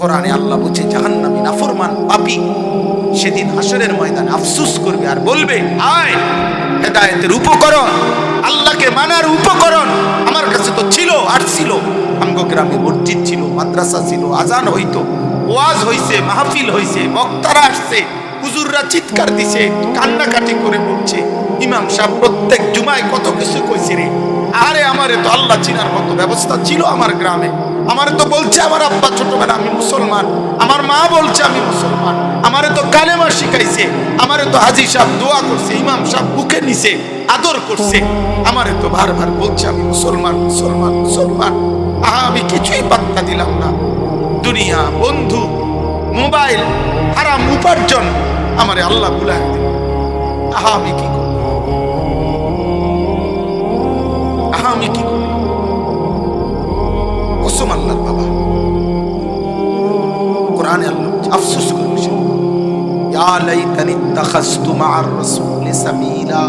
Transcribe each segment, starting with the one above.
কোরআনে আল্লাহ বলছে জাহান্নামী নাফরমান পাপী সেদিন হাসরের ময়দানে আফসোস করবে আর বলবে, আয় হেদায়েতের উপকরণ, আল্লাহকে মানার উপকরণ আমার কাছে তো ছিল। আর ছিল আমগো গ্রামে মসজিদ ছিল, মাদ্রাসা ছিল, আজান হইতো, ওয়াজ হইছে, মাহফিল হইছে, বক্তারা আসছে, হুজুররা চিৎকার দিছে, কান্নাকাটি করে বলছে, ইমাম সাহেব প্রত্যেক জুমায় কত কিছু কইছে রে। আরে আমারে তো আল্লাহ চিনার মতো ব্যবস্থা ছিল আমার গ্রামে। আমারে তো বলছে আমার আব্বা ছোটবেলা আমি মুসলমান, আমার মা বলছে আমি মুসলমান, আমারে তো কালেমা শিখাইছে, আমারে তো হাজী সাহেব দোয়া করছে, ইমাম সাহেব বুকে নিছে, আদর করছে, আমারে তো বারবার বলছে আমি মুসলমান মুসলমান মুসলমান। আমি কিছুই পাত্তা দিলাম না। দুনিয়া, বন্ধু, মোবাইল, হারাম উপার্জন আমারে আল্লাহ ভুলায় দিল। আমি কি করব? আমি কি করব? কসম আল্লাহর বাবা, কোরআনে আল্লাহ আফসোস করেছে, ইয়া লাইতানি ইত্তাখাযতু মা'আর রাসূলি সাবিলা।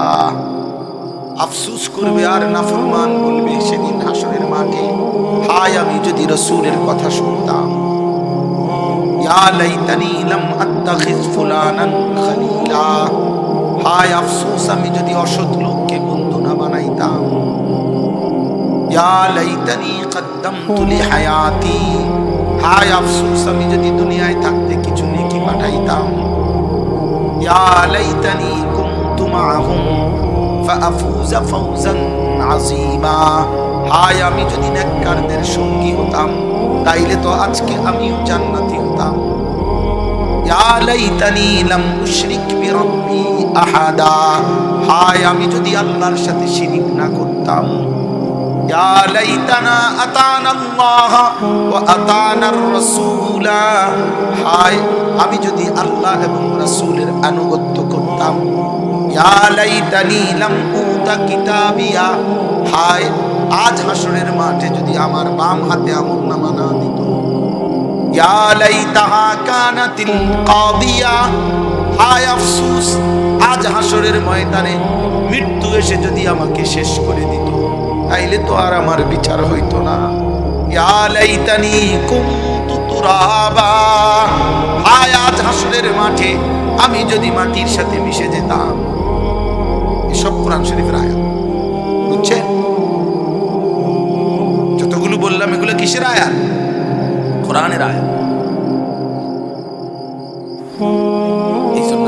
আফসোস করবে আর নাফরমান বলবে সেদিন হাসরের মাঠে, হায় আমি যদি রাসূলের কথা শুনতাম। ইয়া লাইতানি লাম আত্তাখিজ ফুলানান খলিলা। হায় আফসোস আমি যদি অসৎ লোককে বন্ধু না বানাইতাম। ইয়া লাইতানি কদ্দামতু লিহায়াতি। হায় আফসোস আমি যদি দুনিয়ায় থাকতে কিছু নেকি পাঠাইতাম। ইয়া লাইতানি কুনতু মা'আহুম ফাআফুযা ফাওজান আযীমা। হায় আমি যদি নেককারদের সঙ্গী হতাম, তাইলে তো আজকে আমিও জান্নাতি হতাম। ইয়া লাইতানি লাম উশরিক বিরাব্বি আহাদা। হায় আমি যদি আল্লাহর সাথে শিরিক না করতাম। ইয়া লাইতানা আতানা আল্লাহ ওয়া আতানার রাসূলা। হায় আমি যদি আল্লাহ এবং রাসূলের আনুগত্য করতাম। ইয়া লাইতানি লাম উতা কিতাবিয়া। হায় আজ হাসরের মাঠে যদি আমার বাম হাতে আমলনামা না দিত। ইয়া লাইতাহা কানাতিল কাদিয়া। হায় আফসোস আজ হাসরের ময়দানে মৃত্যু এসে যদি আমাকে শেষ করে দিত, তাইলে তো আর আমার বিচার হইতো না। ইয়া লাইতানি কুনতু তুরাবা। হায় আজ হাসরের মাঠে আমি যদি মাটির সাথে মিশে যেতাম। এসব কোরআন শরীফের আয়াত, বুঝছেন? যতগুলো বললাম এগুলো কিসের আয়াত? কোরআনের আয়াত। এই জন্য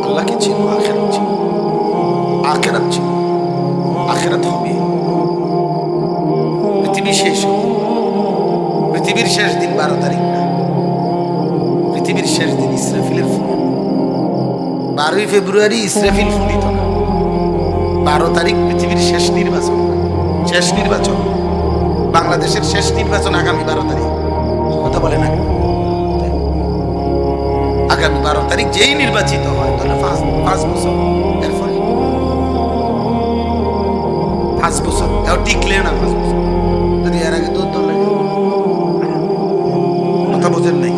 আল্লাহকে ছিল, আখিরাত ছিল, আখিরাত ছিল, আখিরাত হবে। পৃথিবী শেষ হবে। পৃথিবীর শেষ দিন 12 তারিখ না, পৃথিবীর শেষ দিন ইসরাফিলের ফুল। 12ই ফেব্রুয়ারি ইসরাফিল ফুলিত না, 12 তারিখ পৃথিবীর শেষ নির্বাচন। শেষ নির্বাচন, বাংলাদেশের শেষ নির্বাচন আগামী 12 তারিখ। কথা বলে না, আগামী 12 তারিখ যেই নির্বাচিত হয় তাহলে 5 বছর, এরপরে 5 বছর এও টিকলে না। 5 বছর যদি এর আগে দৌড় লাগে, কথা বোঝেন নাই?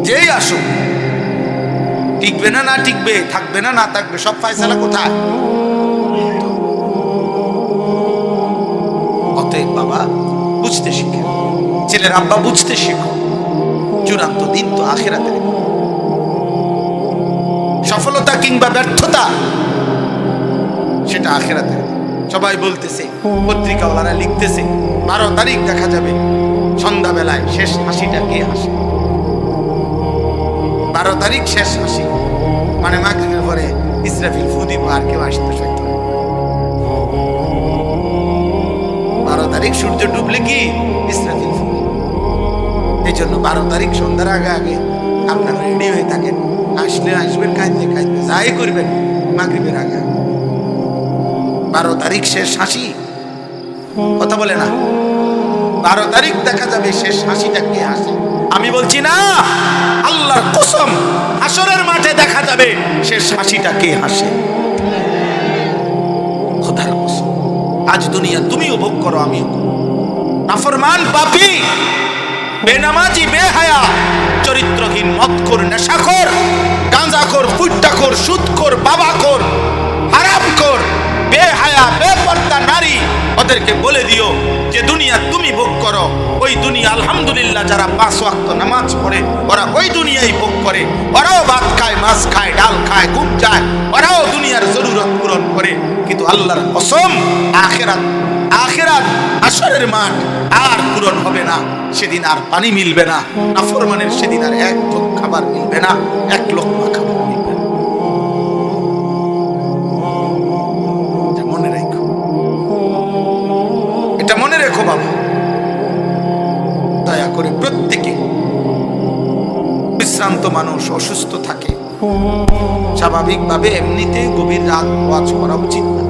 যেই আসুক, টিকবে না, না টিকবে, থাকবে না, না থাকবে, সব ফায়সালা কোথায়? অতএব বাবা বুঝতে শিখে, ছেলের আব্বা বুঝতে শিখো, চূড়ান্ত দিন তো আখিরাতের। সফলতা কিংবা ব্যর্থতা সেটা আখিরাতের। সবাই বলতেছে, পত্রিকাওয়ালারা লিখতেছে 12 তারিখ দেখা যাবে সন্ধ্যাবেলায় শেষ হাসিটা কে হাসে। 12 তারিখ শেষ হাসি মানে মাগরিবের পরে ইসরাফিল ফু দিব, আর কেউ আসতে চাইতো না। 12 তারিখ সূর্য ডুবলে কি ইসরাফিল ফু। এই জন্য 12 তারিখ সন্ধ্যার আগে আগে আপনারা রেডি হয়ে থাকেন। আসলে আসবেন, খাইতে খাইতে যাই করবেন মাগরিবের আগে। 12 তারিখ শেষ হাসি, কথা বলে না? 12 তারিখ দেখা যাবে শেষ হাসিটা কে হাসে। আমি বলছি না, আল্লাহর কসম হাসরের মাঠে দেখা যাবে শেষ হাসিটা কে হাসে। খোদার কসম। আজ দুনিয়া তুমিও ভোগ করো, আমিও করো। নাফরমান, পাপী, বেনামাজি, বেহায়া, চরিত্রহীন, মদখোর, নেশাখোর, গাঁজাখোর, ফুট্টাখোর, সুদখোর, বাবাখোর, হারামখোর, বেহায়া, বেপর্দা নারী, ওদেরকে বলে দিও যে দুনিয়া তুমি ভোগ করো, ওই দুনিয়া আলহামদুলিল্লাহ যারা 5 ওয়াক্ত নামাজ পড়ে ওরা ওই দুনিয়াই ভোগ করে, ওরাও ভাত খায়, মাছ খায়, ডাল খায়, ঘুম যায়, ওরাও দুনিয়ার জরুরত পূরণ করে। কিন্তু আল্লাহর কসম, আখিরাত হাসরের মাঠ আর পূরণ হবে না, সেদিন আর পানি মিলবে না, নাফরমানের সেদিন আর এক ঢোক খাবার মিলবে না, এক লোকমা খাবার মিলবে না। এটা মনে রেখো, এটা মনে রেখো বাবা, দয়া করে প্রত্যেকে। বিশ্রান্ত মানুষ অসুস্থ থাকে, স্বাভাবিকভাবে এমনিতে গভীর রাত ওয়াজ করা উচিত না।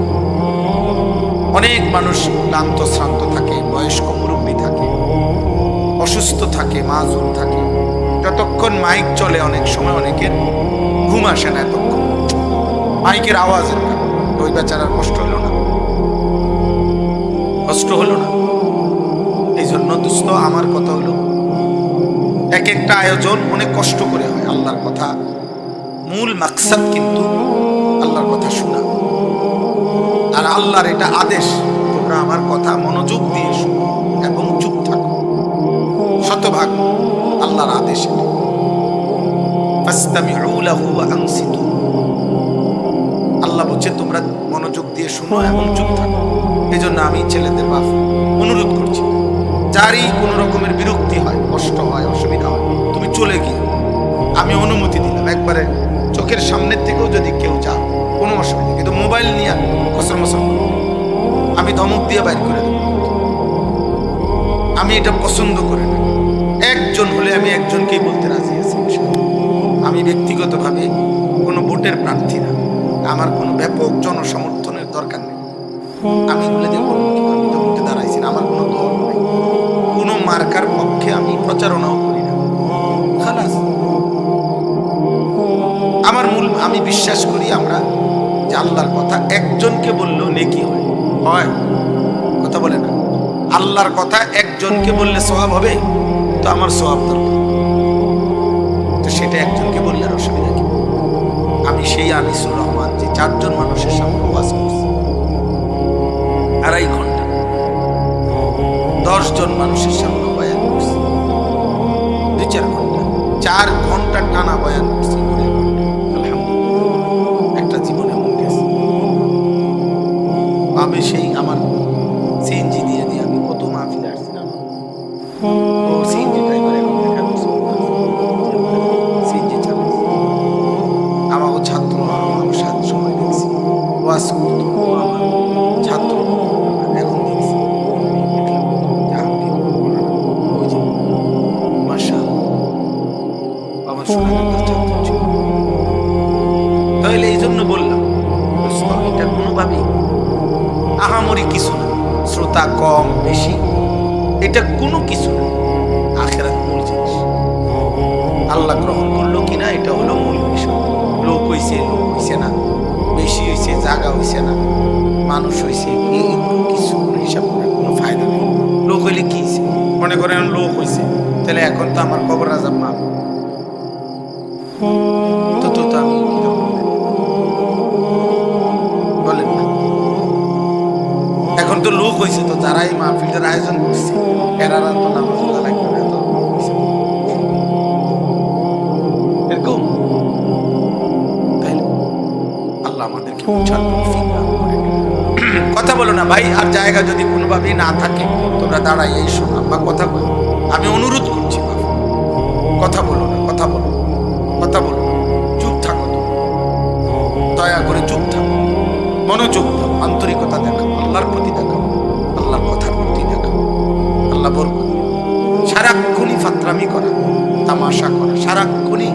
অনেক মানুষ ক্লান্ত শ্রান্ত থাকে, বয়স্ক মুরব্বী থাকে, অসুস্থ থাকে, মাজুর থাকে। যতক্ষণ মাইক চলে অনেক সময় অনেকের ঘুম আসে না, এতক্ষণ মাইকের আওয়াজের কারণে। ওই বেচারার কষ্ট হলো না, কষ্ট হলো না। এই জন্য দোস্ত আমার কথা হলো, এক একটা আয়োজন অনেক কষ্ট করে হয়। আল্লাহর কথা মূল মাকসাদ কিন্তু আল্লাহর কথা শোনা, আর আল্লাহর এটা আদেশ, তোমরা আমার কথা মনোযোগ দিয়ে শোনো এবং চুপ থাকো। শতভাগ আল্লাহর আদেশ এটা। ফাসতামিউ লাহু ওয়া আনসিতু, আল্লাহ বলছে তোমরা মনোযোগ দিয়ে শোনো এবং চুপ থাকো। এই জন্য আমি ছেলেদের বাপ অনুরোধ করছি, যারই কোনো রকমের বিরক্তি হয়, কষ্ট হয়, অসুবিধা হয়, তুমি চলে গিয়ে, আমি অনুমতি দিলাম, একবারে চোখের সামনের থেকেও যদি কেউ যাও কোনো অসুবিধা, কিন্তু মোবাইল নিয়ে কসর মসর আমি ধমক দিয়ে বাইর করে দেব। আমি এটা পছন্দ করি না। একজন হলে আমি একজনকেই বলতে রাজি আছি। আমি ব্যক্তিগতভাবে কোনো ভোটের প্রার্থী না, আমার কোনো ব্যাপক জনসমর্থনের দরকার নেই। আমি বলে দেবো আমি তো ভোটে দাঁড়াইছি না, আমার কোনো দল নেই, কোনো মার্কার পক্ষে আমি প্রচারণাও করি না। খালাস, আমার মূল, আমি বিশ্বাস করি আমরা যে আল্লাহর কথা একজনকে বললেও নেকি হয়, হয় কথা বলে না। আল্লাহর কথা একজনকে বললে সওয়াব হবে, তো আমার সওয়াব দরকার, তো সেটা একজনকে বললে আর অসুবিধা কি? আমি সেই আনিসুর রহমান যে 4 জন মানুষের সামনে ওয়াজ করছি 2.5 ঘন্টা, 10 জন মানুষের সামনে বয়ান করছি 2-4 ঘন্টা, 4 ঘন্টা টানা বয়ান করছি। আলহামদুলিল্লাহ, একটা জীবনে এমন গেছে। আমি সেই আমার সিএনজি দিয়ে আমি কত মাহফিলে আসছিলাম। ও সিএনজি ড্রাইভার এখন দেখা সিএনজি চালাচ্ছে, আমাকে ছাত্র আমার সাথে সময় দেখছি ওয়াজ করতো, আমার ছাত্র এখন দেখছি আমার সোনাগার ছাত্র ছিল। তাহলে এই জন্য বললাম এটা কোনোভাবেই আহামরি কিছু না, শ্রোতা কম বেশি এটা কোনো কিছু না। আখিরাত মূল জিনিস, আল্লাহ গ্রহণ করলো কিনা এটা হলো মূল বিষয়। লোক হইছে না, বেশি হইছে, জায়গা হইছে না, মানুষ হইছে, এগুলো কিছু হিসাব করার কোনো ফায়দা নেই। লোক হইলে কি হইছে, মনে করেন লোক হইছে, তাহলে এখন তো আমার কবর আযাব মাফ, তো আমি বলেন না। এখন তো লোক হয়েছে, তো যারাই মাহফিলের আয়োজন করছে এরা তো নামাজ রোজা লাগবে না, এরকম। তাইলে আল্লাহ আমাদেরকে বুঝার তৌফিক দান করেন। কথা বলো না ভাই, আর জায়গা যদি কোনোভাবেই না থাকে তোমরা দাঁড়াই এই শোনা বা কথা বলো। আমি অনুরোধ করছি বাবা, কথা বলো না, কথা বলো, কথা বলো, চুপ থাকো, দয়া করে চুপ থাকো, মনোযোগ দাও, আন্তরিকতা দেখাও, আল্লাহর প্রতি দেখাও, আল্লাহর কথার প্রতি দেখাও। আল্লাহ বরকত। সারাক্ষণই ফাত্রামি করা, তামাশা করা, সারাক্ষণই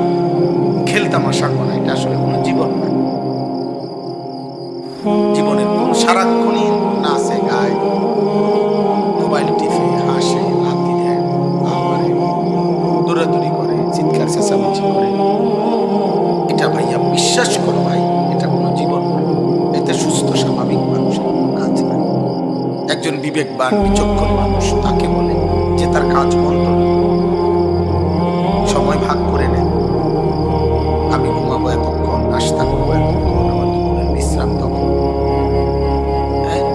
খেল তামাশা করা, এটা আসলে কোনো জীবন না। জীবনের কোন সারাক্ষণই নাচে গায়, মোবাইল টিপে, হাসে, লাথি দেয়, দৌড়াদৌড়ি করে, চিৎকার চেঁচামেচি করে, এটা ভাইয়া বিশ্বাস করো ভাই, এটা কোনো জীবন না। এতে সুস্থ স্বাভাবিক মানুষের কোনো কাজ নাই। একজন বিবেকবান বিচক্ষণ মানুষ তাকে বলে যে তার কাজ বন্ধ, সময় ভাগ করে নেন। আমি ঘুমাবো এতক্ষণ, নাস্তা করবো এতক্ষণ, আমার দুপুরের বিশ্রাম তখন,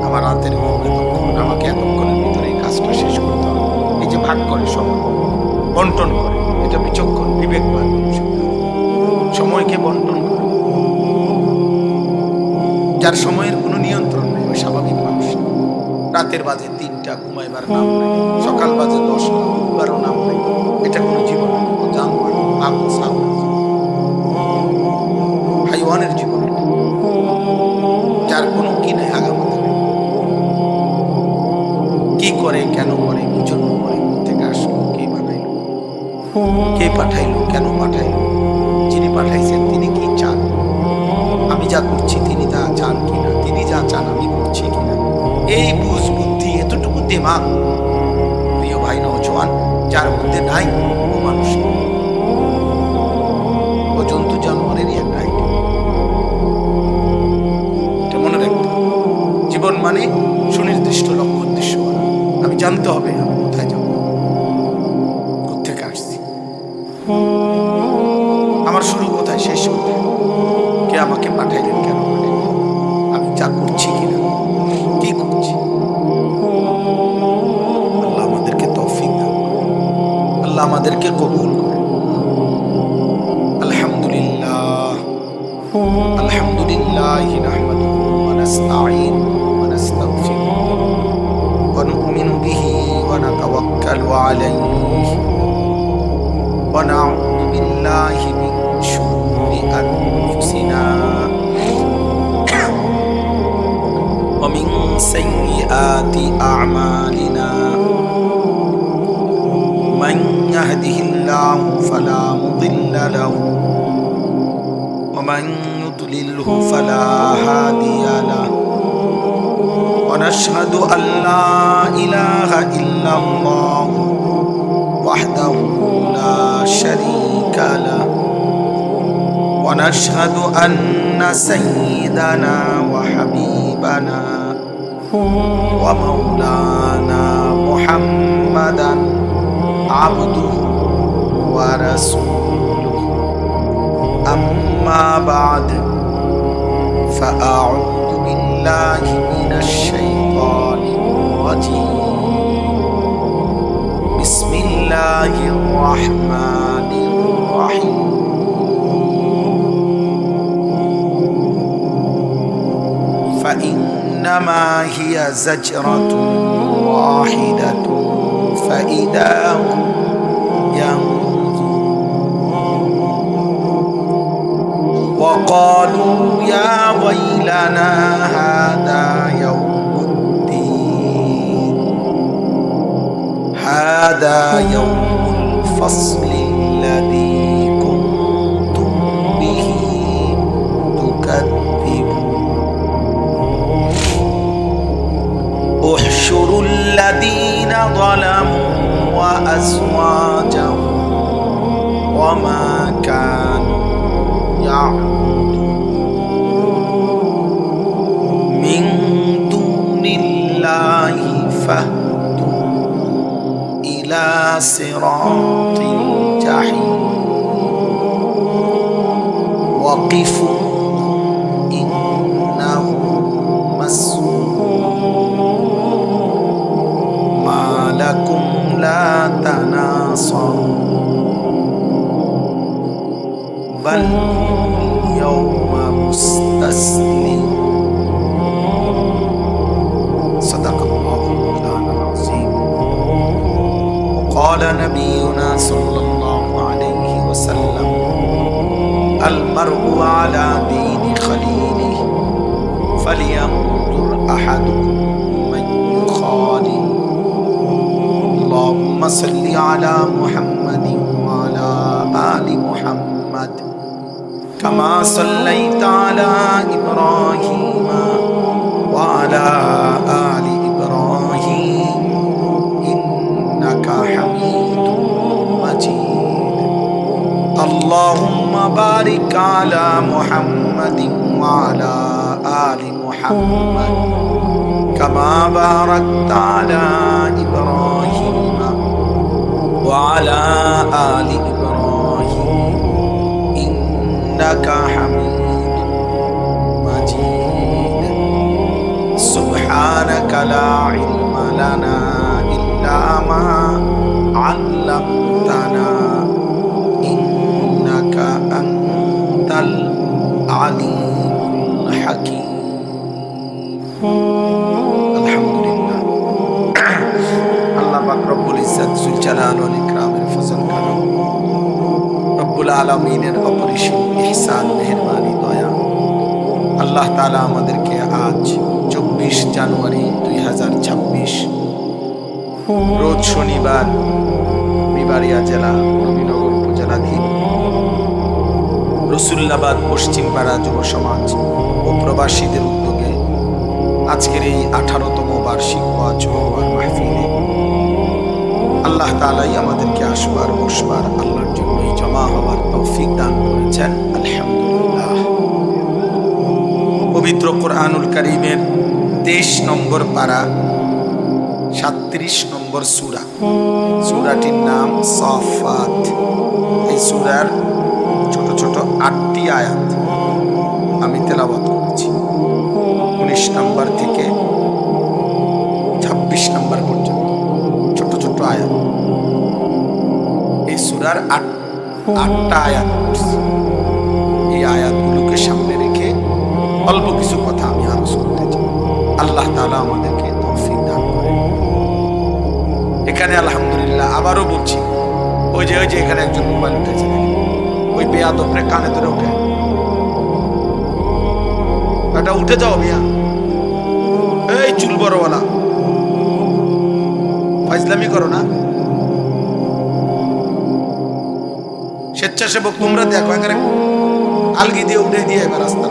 আমার রাতের ঘুম এতক্ষণ, আমাকে এতক্ষণের ভিতরে এই কাজটা বন্টন করে, এটা বিচক্ষণ বিবেকবান সময়কে বন্টন করে। যার সময়ের কোনো নিয়ন্ত্রণ নেই, ওই স্বাভাবিক মানুষ। রাতের বাজে 3টা, ঘুমাইবার নাম নেই, সকাল বাজে 10টা, উঠবারও নাম নেই। এটা কোনো জীবন, জানোয়ার, আগুন, ছাগল, হাইওয়ানের জীবন এটা, যার কোনো কি নেই, আগামত নেই। কি করে, কেন করে, কি জন্য করে, কোথেকে আসলো, কে বানাইলো, কে পাঠাইলো, কেন পাঠাইলো, যিনি পাঠাইছেন তিনি কি চান, আমি যা করছি তিনি তা চান কিনা, তিনি যা চান আমি করছি কিনা, এই বুঝ বুদ্ধি, এতটুকু দিমাগ প্রিয় ভাই নওজোয়ান যার মধ্যে নাই, ও মানুষ, ও জন্তু জানোয়ারেরই একটা আইটেম। এটা মনে রাখতে, জীবন মানে সুনির্দিষ্ট লক্ষ্য উদ্দেশ্য। আমি জানতে হবে আমি কোথায় যাব, কোথেকে আসছি, আমার শুরু কোথায়, শেষ কোথায়, কে আমাকে পাঠাইলেন, কেন পাঠাইলেন, আমি যা করছি কিনা, কি করছি। আল্লাহ আমাদেরকে তৌফিক দান, আল্লাহ আমাদেরকে কবুল করে। আলহামদুলিল্লাহ, আলহামদুলিল্লাহ নাহমাদুহু ওয়া নাস্তাঈনুহু ওয়া নাস্তাগফিরুহু ওয়া নু'মিনু বিহি ওয়া নাতাওয়াক্কালু আলাইহি ওয়া নাউযু বিল্লাহি মিন শুরুরি আনফুসিনা ওয়া মিন সাইয়্যাতি আ'মালিনা। মান ইয়াহদিহিল্লাহু ফালা মুদিল্লা লাহু ওয়া মান ইউদ্লিলহু ফালা হাদিয়া লাহু। ওয়া নাশহাদু আল লা ইলাহা ইল্লাল্লাহু ওয়াহদাহু লা শারীকা লাহু। ওয়া নাশহাদু আন্না সাইয়্যিদানা ওয়া হাবিবানা ওয়া মাওলানা মুহাম্মাদান আবদুহু ওয়া রাসূলুহু। আম্মা বা'দ, ফাআউযু বিল্লাহি মিনাশ শাইতানির রাজীম। বিসমিল্লাহির রাহমানির রাহিম। فإنما هي زجرة واحدة فإذا هم ينظرون. وقالوا يا ويلنا هذا يوم الدين، هذا يوم الفصل الذي كنتم به تكذبون. احشروا الذين ظلموا وأزواجهم وما كانوا يعبدون من دون الله فاهدوهم إلى صراط الجحيم. وقفوهم إنهم مسؤولون. ما لكم لا تناصرون بل هم اليوم مستسلمون. صدق الله مولانا العظيم. وقال نبينا صلى الله عليه وسلم المرء على دين خليله فلينظر أحدكم من يخالل. اللهم صل على محمد وعلى آل محمد كما صليت على إبراهيم وعلى آل إبراهيم إنك حميد مجيد. اللهم بارك على محمد وعلى آل محمد كما باركت على إبراهيم وعلى آل إبراهيم إنك حميد مجيد. سبحانك لا علم لنا إلا ما علمتنا علمتنا إنك أنت العليم الحكيم الحمد لله আল্লাহ পাক রব্বুল ইজ্জত জুল জালাল ওয়াল ইকরামের ফজল করম রব্বুল আলামিনের অপরিসীম ইহসান মেহেরবানি দয়া আল্লাহ তাআলা আমাদেরকে আজ 24 জানুয়ারি 2026 রোজ শনিবার বিবাড়িয়া জেলা নবীনগর উপজেলাধীন রসুল্লাবাদ পশ্চিমপাড়া যুব সমাজ ও প্রবাসীদের উদ্যোগে আজকের এই 18তম বার্ষিক ওয়াজ ও মাহফিলে আল্লাহ তাআলাই আমাদেরকে আসবার বসবার আল্লাহর জন্যই জমা হওয়ার তৌফিক দান করেছেন আলহামদুলিল্লাহ। পবিত্র কোরআনুল কারীমের 23 নম্বর পারা 37 নম্বর সূরা, সূরাটির নাম সাফাত। এই সূরার ছোট ছোট 8টি আয়াত আমি তেলাওয়াত করেছি 19 নম্বর থেকে 26 নম্বর পর্যন্ত ছোট ছোট আয়াত। এই সূরার 8টা আয়াত পড়ছি। এই আয়াতগুলোকে সামনে রেখে অল্প কিছু কথা আমি আলোচনা করতে চাই। আল্লাহ তাআলা আমাদেরকে তৌফিক দান করেন। এখানে আলহামদুলিল্লাহ আবারও বলছি, ওই যে এখানে একজন মোবাইল উঠেছে, ওই বেয়াদবরে কানে ধরে উঠে, এটা উঠে যাও মিয়া, এই চুল বড়ওয়ালা ফাজলামি করো না। স্বেচ্ছাসেবক তোমরা দেখো, এখানে আলগি দিয়ে উঠে দিয়ে এবার রাস্তা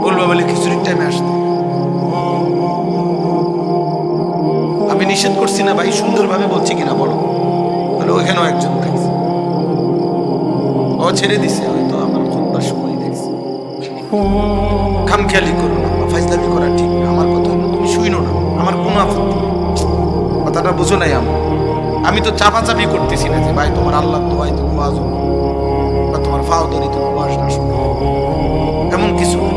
বলবো বলে খিচুড়ির টাইমে আসতে। আমি নিষেধ করছি না ভাই, সুন্দরভাবে বলছি কিনা বলো। বলে ওইখানেও একজন উঠেছে, ও ছেড়ে দিছে, হয়তো আমার খুববার সময় দেখছি। খামখেয়ালি করো না, ফাজলামি করা ঠিক না। আমার কথা হলো তুমি শুইনো না, আমার কোনো আপত্তি নেই, কথাটা বুঝো নাই। আমি তো চাপাচাপি করতেছি না যে ভাই তোমার আল্লাহ দোয়াই তো ওয়াজ বা তোমার ফাওদরি তো ওয়াজ না শুনো, এমন কিছু না।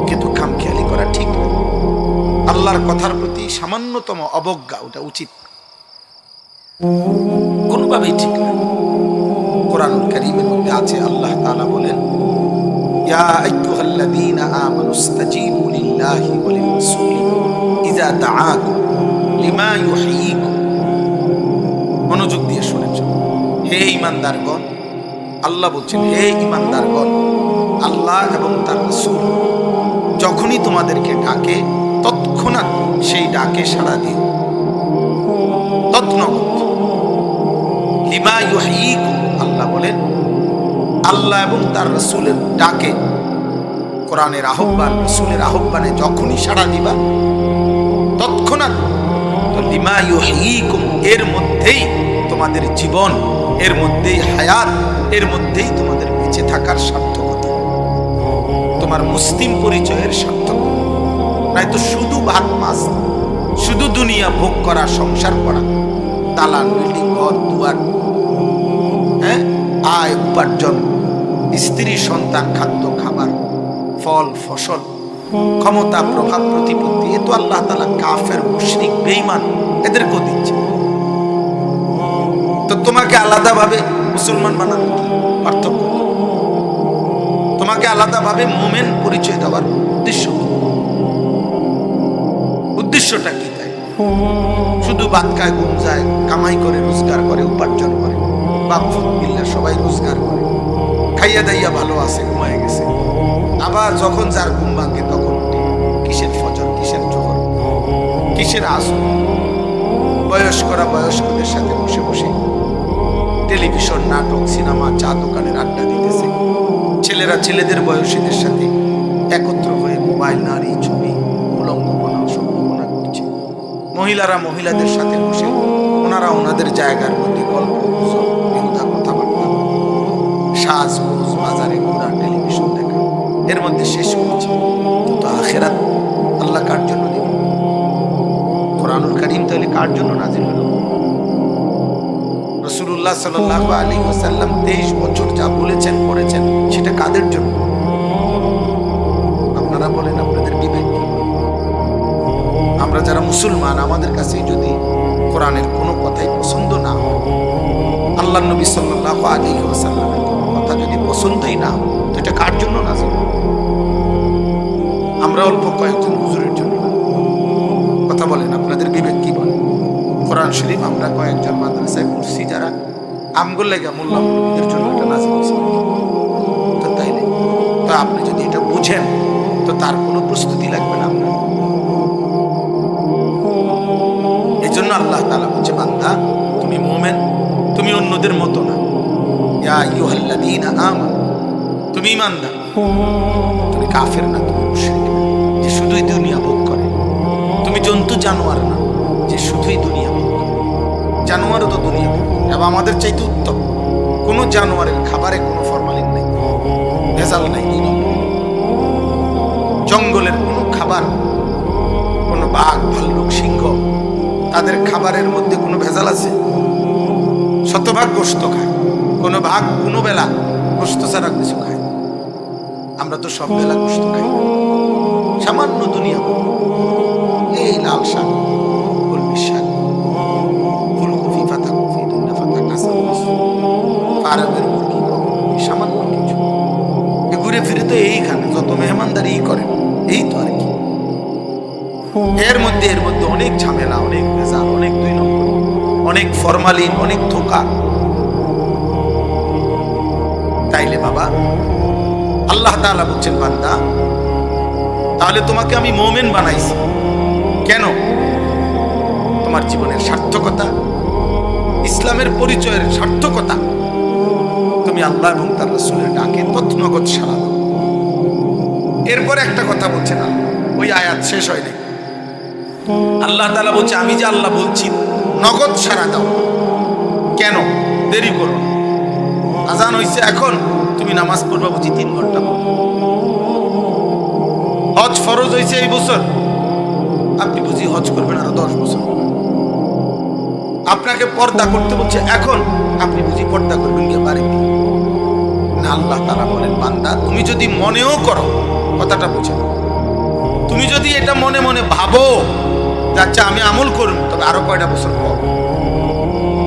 কিন্তু খামখেয়ালি করা ঠিক না। আল্লাহর কথার প্রতি সামান্যতম অবজ্ঞা ওটা উচিত কোনোভাবেই ঠিক না। কোরআনুল কারীমের মধ্যে আছে, আল্লাহ তাআলা বলেন, ইয়া আইয়ুহাল্লাযীনা আমানুস্তাজীবু লিল্লাহি ওয়া লির-রাসূলি ইযা দাআকুম লিমা ইউহয়িকুম। মনোযোগ দিয়ে শুনেন, হে ঈমানদারগণ, আল্লাহ বলছেন, হে ঈমানদারগণ, আল্লাহ এবং তার রাসূল যখনই তোমাদেরকে ডাকে তৎক্ষণাৎ সেই ডাকে সাড়া দিও। তৎনগত লিমা ইউহয়িকুম, আল্লাহ বলেন, আল্লাহ এবং তার রাসূলের ডাকে, কোরআনের আহ্বান, রাসূলের আহ্বানে যখনই সাড়া দিবা তৎক্ষণাৎ। তো লিমা ইউহয়িকুম, এর মধ্যেই তোমাদের জীবন, এর মধ্যেই হায়াত, এর মধ্যেই তোমাদের বেঁচে থাকার সার্থকতা, তোমার মুসলিম পরিচয়ের সার্থকতা। নয়তো শুধু ভাত মাছ, শুধু দুনিয়া ভোগ করা, সংসার করা, দালান বিল্ডিং, ঘর দুয়ার, হ্যাঁ, আয় উপার্জন, স্ত্রী সন্তান, খাদ্য খাবার, ফল ফসল, ক্ষমতা প্রভাব প্রতিপত্তি, এ তো আল্লাহ তাআলা কাফের মুশরিক বেঈমান এদেরকেও দিচ্ছে। তো তোমাকে আলাদাভাবে মুসলমান বানানো পার্থক্য, তোমাকে আলাদাভাবে মুমিন পরিচয় দেওয়ার উদ্দেশ্যটা কি? তাই শুধু ভাত খায়, ঘুম যায়, কামাই করে, রোজগার করে, উপার্জন করে, বাপ মিল্লা সবাই রোজগার করে, খাইয়া দাইয়া ভালো আছে, ঘুমায় গেছে। আবার যখন যার ঘুম ভাঙে তখন উঠে, কিসের ফজর, কিসের জোহর, কিসের আসর। বয়স্করা বয়স্কদের সাথে বসে বসে টেলিভিশন, নাটক, সিনেমা, চা দোকানের আড্ডা দিতেছে। ছেলেরা ছেলেদের বয়সীদের সাথে একত্র হয়ে মোবাইল, নারী, ছবি, উলঙ্গপনা, সম্ভাবনা করছে। মহিলারা মহিলাদের সাথে বসে ওনারা ওনাদের জায়গার মধ্যে গল্প, গুজব, বেহুদা কথাবার্তা, সাজগোজ, বাজারে ঘোরা, টেলিভিশন দেখা, এর মধ্যে শেষ করছে। তো আখিরাত আল্লাহ কার জন্য দিবেন? কোরআনুল কারীম তাহলে কার জন্য নাজিল হলো? রাসূলুল্লাহ সাল্লাল্লাহু আলাইহি ওয়াসাল্লাম 23 বছর যা বলেছেন করেছেন, সেটা কাদের জন্য? আপনারা বলেন, আপনাদের বিবেক কি? আমরা যারা মুসলমান, আমাদের কাছে যদি কোরআনের কোনো কথাই পছন্দ না হয়, আল্লাহর নবী সাল্লাল্লাহু আলাইহি ওয়াসাল্লামের কোনো কথা যদি পছন্দই না হয়, তো এটা কার জন্য নাযিল? আমরা অল্প কয়েকজন হুজুরের জন্য কথা বলেন, আপনাদের বিবেক কি বলে? কোরআন শরীফ আমরা কয়েকজন মাদ্রাসায় পড়ছি যারা, আমগুল লেগা মোল্লা মুরব্বিদের জন্য এটা নাযিল হয়েছে। তো তাইলে তো আপনি যদি এটা বুঝেন, তো তার কোনো প্রস্তুতি লাগবে না আপনার। এই জন্য আল্লাহ তাআলা বলছে, বান্দা তুমি মুমিন, তুমি অন্যদের মতো না। ইয়া আইয়ুহাল্লাযীনা আমানু, তুমি ঈমানদার, তুমি কাফের না, তুমি মুশরিক না যে শুধুই দুনিয়া ভোগ করে। তুমি জন্তু জানোয়ার না যে শুধুই দুনিয়া ভোগ করে। জানোয়ারও তো দুনিয়া ভোগ করে, এবং আমাদের চাইতে উত্তম। কোনো জানোয়ারের খাবারে কোনো ফরমালিন নেই, ভেজাল নাই। জঙ্গলের কোনো খাবার, কোনো বাঘ, ভাল্লুক, সিংহ, তাদের খাবারের মধ্যে কোনো ভেজাল আছে? শতভাগ গোশত খায়, কোনো ভাগ কোনো বেলা গোশত ছাড়া কিছু খায়। আমরা তো সব বেলা গোশত খাই। সামান্য দুনিয়া এই লাল শাক, কলমি শাক, ফুলকপি, পাতাকপি, ধনিয়া পাতা, কাঁচা মরিচ, ফার্মের মুরগি, সামান্য কিছু ঘুরে ফিরে তো এইখানে যত মেহমানদারি করে, এই তো আর কি। এর মধ্যে অনেক ঝামেলা, অনেক ভেজাল, অনেক দুই নম্বর, অনেক ফরমালিন, অনেক ধোঁকা। তাইলে বাবা আল্লাহ তাআলা বলছেন, বান্দা তাহলে তোমাকে আমি মুমিন বানাইছি কেন? তোমার জীবনের সার্থকতা, ইসলামের পরিচয়ের সার্থকতা, তুমি আল্লাহ এবং তার রাসূলের ডাকে তৎনগত সাড়া দাও। এরপর একটা কথা বলছেন আল্লাহ, ওই আয়াত শেষ হয়নি। আল্লাহ তাআলা বলছে, আমি যে আল্লাহ বলছি নগদ সাড়া দাও। কেন? দেরি করো না। আজান হইছে এখন, তুমি নামাজ পড়বা বুঝি 3 ঘন্টা পর। হজ ফরজ হয়েছে এই বছর, আপনি বুঝি হজ করবেন আরো 10 বছর। আপনাকে পর্দা করতে বলছে এখন, আপনি বুঝি পর্দা করবেন কি বাড়িতে না? আল্লাহ তাআলা বলেন, বান্দা তুমি যদি মনেও করো, কথাটা বুঝে, তুমি যদি এটা মনে মনে ভাবো আচ্ছা আমি আমল করব, তবে আরো কয়টা বছর পর,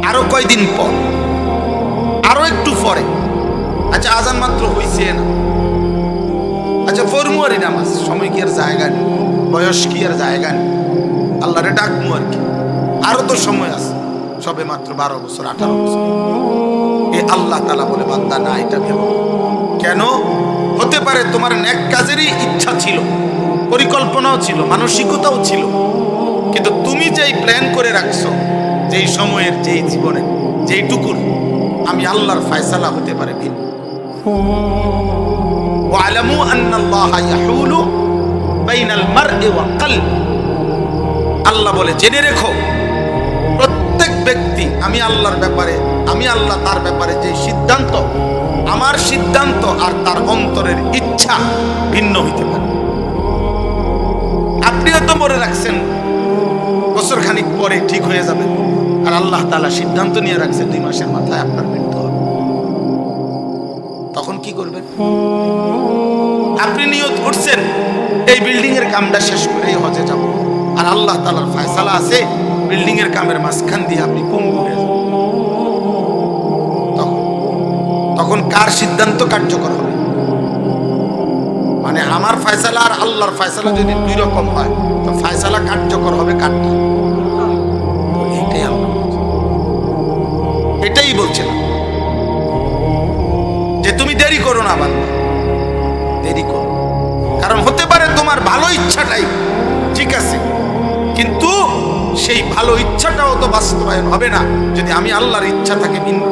আরো কয়দিন পর, আরো একটু পরে, আচ্ছা আজান মাত্র হইছে না, আচ্ছা ফরমুয়ারি নামাজ, সময় কি আর জায়গা নেই, বয়স কি আর জায়গা নেই, আল্লাহরে ডাকমু আর কি, আরো তো সময় আছে, সবে মাত্র 12 বছর 18 বছর। এই আল্লাহ তাআলা বলে, বান্দা না এটা ভেবো। কেন? হতে পারে তোমার নেক কাজেরই ইচ্ছা ছিল, পরিকল্পনাও ছিল, মানসিকতাও ছিল, কিন্তু তুমি যেই প্ল্যান করে রাখছো, যেই সময়ের, যেই জীবনে, যেইটুকুর, আমি আল্লাহর ফয়সালা হতে পারে ভিন্ন। ওয়ালামু আন্নাল্লাহা ইয়াহুলু বাইনাল মারই ওয়া কলবি, আল্লাহ বলে জেনে রেখো, প্রত্যেক ব্যক্তি আমি আল্লাহর ব্যাপারে, আমি আল্লাহ তার ব্যাপারে যে সিদ্ধান্ত, আমার সিদ্ধান্ত আর তার অন্তরের ইচ্ছা ভিন্ন হইতে পারে। আপনিও তো মনে রাখছেন বছর খানিক পরে ঠিক হয়ে যাবে, আর আল্লাহ তাআলা সিদ্ধান্ত নিয়ে রাখছে 2 মাসের মাথায় আপনার মৃত্যু হবে। তখন কি করবেন? আপনি নিয়ত করছেন এই বিল্ডিং এর কামটা শেষ করেই হজে যাব, আর আল্লাহ তাআলার ফয়সালা আছে বিল্ডিং এর কামের মাঝখান দিয়ে আপনি পঙ্গু হয়ে যাবেন। তখন কার সিদ্ধান্ত কার্যকর হবে? মানে আমার ফয়সালা আর আল্লাহর ফয়সালা যদি 2 রকম হয়, তো ফয়সালা কার্যকর হবে কারটা? এটাই আল্লাহ এটাই বলছেন যে তুমি দেরি করো না বান্দা, দেরি করো। কারণ হতে পারে তোমার ভালো ইচ্ছাটাই ঠিক আছে, কিন্তু সেই ভালো ইচ্ছাটাও তো বাস্তবায়ন হবে না যদি আমি আল্লাহর ইচ্ছা থাকে ভিন্ন।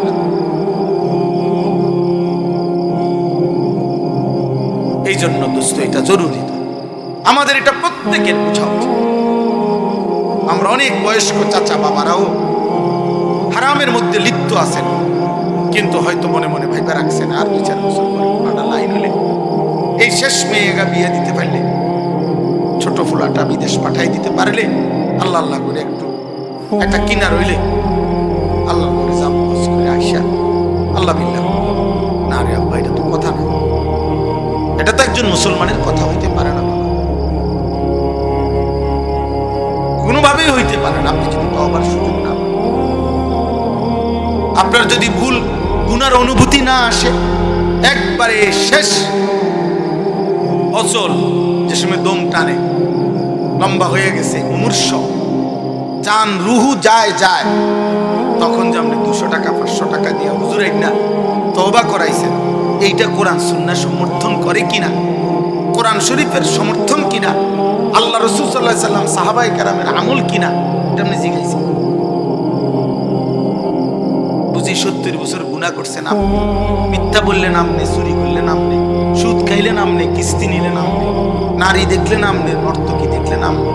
এই জন্য দোস্ত এটা জরুরি, আমাদের এটা প্রত্যেকের বোঝা উচিত। আমরা অনেক বয়স্ক চাচা বাবারাও হারামের মধ্যে লিপ্ত আছেন, কিন্তু হয়তো মনে মনে ভাইবা রাখছেন আর 2-4 বছর পরে কোনটা লাইন হলে, এই শেষ মেয়েগা বিয়ে দিতে পারলে, ছোট ফুলাটা বিদেশ পাঠাই দিতে পারলে, আল্লাহ আল্লাহ করে একটু একটা কিনা রইলে, আল্লাহ করে জাম হজ করে আইসা আল্লাহ বিল্লাহ, না রে আব্বা এটা তো কথা না, এটা তো একজন মুসলমানের কথা হইতে পারে না, কোনোভাবেই হইতে পারে না। আপনি যদি তওবার সুযোগ না আপনার যদি ভুল গুনার অনুভূতি না আসে, একবারে শেষ অচল, যে সময় দম টানে, লম্বা হয়ে গেছে, মুমূর্ষ, জান রুহু যায়, তখন যে আপনি 200 টাকা 500 টাকা দিয়ে হুজুর না তওবা করাইছেন, এইটা কোরআন সুন্নাহ সমর্থন করে কিনা, কোরআন শরীফের সমর্থন কিনা, আল্লাহ রাসূল সাল্লাল্লাহু আলাইহি সাল্লাম সাহাবায়ে কেরামের আমল কিনা, এটা আপনি জিজ্ঞাসা। বুঝি 70 বছর গুনাহ করছেন আপনি, মিথ্যা বললেন আপনি, চুরি করলেন আপনি, সুদ খাইলেন আপনি, কিস্তি নিলেন আপনি, নারী দেখলেন আপনি, নর্তকী দেখলেন আপনি,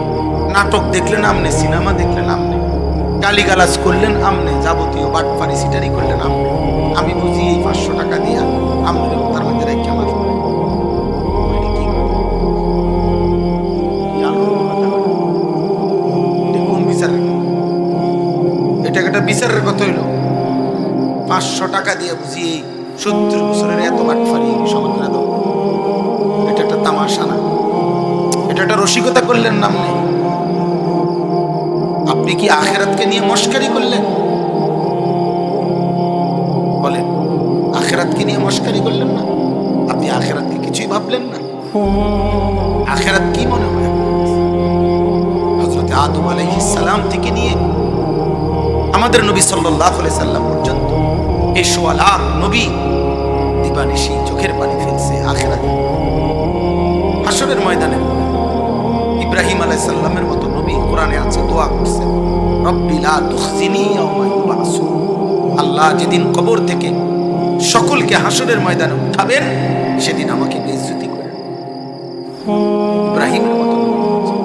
নাটক দেখলেন আপনি, সিনেমা দেখলেন আপনি, গালিগালাজ করলেন আপনি, যাবতীয় বাটপারি সিটারি করলেন আপনি। আমি বুঝি এই 500 টাকা দিয়া আপনি তার মধ্যে রেখে আমার কোন বিচার, এটা একটা বিচারের কথা হইল? 500 টাকা দিয়ে বুঝি এই 70 বছরের এত বাটপারি সমাজ করে দাও, এটা একটা তামাশা না? এটা একটা রসিকতা করলেন না আপনি? আপনি কি আখিরাতকে নিয়ে মশকারি করলেন? বলেন, আখিরাতকে নিয়ে মশকারি করলেন না? আপনি আখিরাতকে কিছুই ভাবলেন না? আখিরাত কি মনে হয়? হযরত আদম আলাইহিস সালাম থেকে নিয়ে আমাদের নবী সাল্লাল্লাহু আলাইহি সাল্লাম পর্যন্ত এই সোয়ালাত নবী দিবানিশি চোখের পানি ফেলছে আখিরাত। হাশরের ময়দানে ইব্রাহিম আলাইহিস সালামের মতো নবী কোরআনে আছে, দোয়া করছেন, রব্বি লা তুখজিনি ইয়াওমা ইউবআসুন, আল্লাহ যেদিন কবর থেকে সকলকে হাশরের ময়দানে উঠাবেন সেদিন আমাকে বেইজ্জতি করেন। ইব্রাহিমের মতো নবী বলছেন,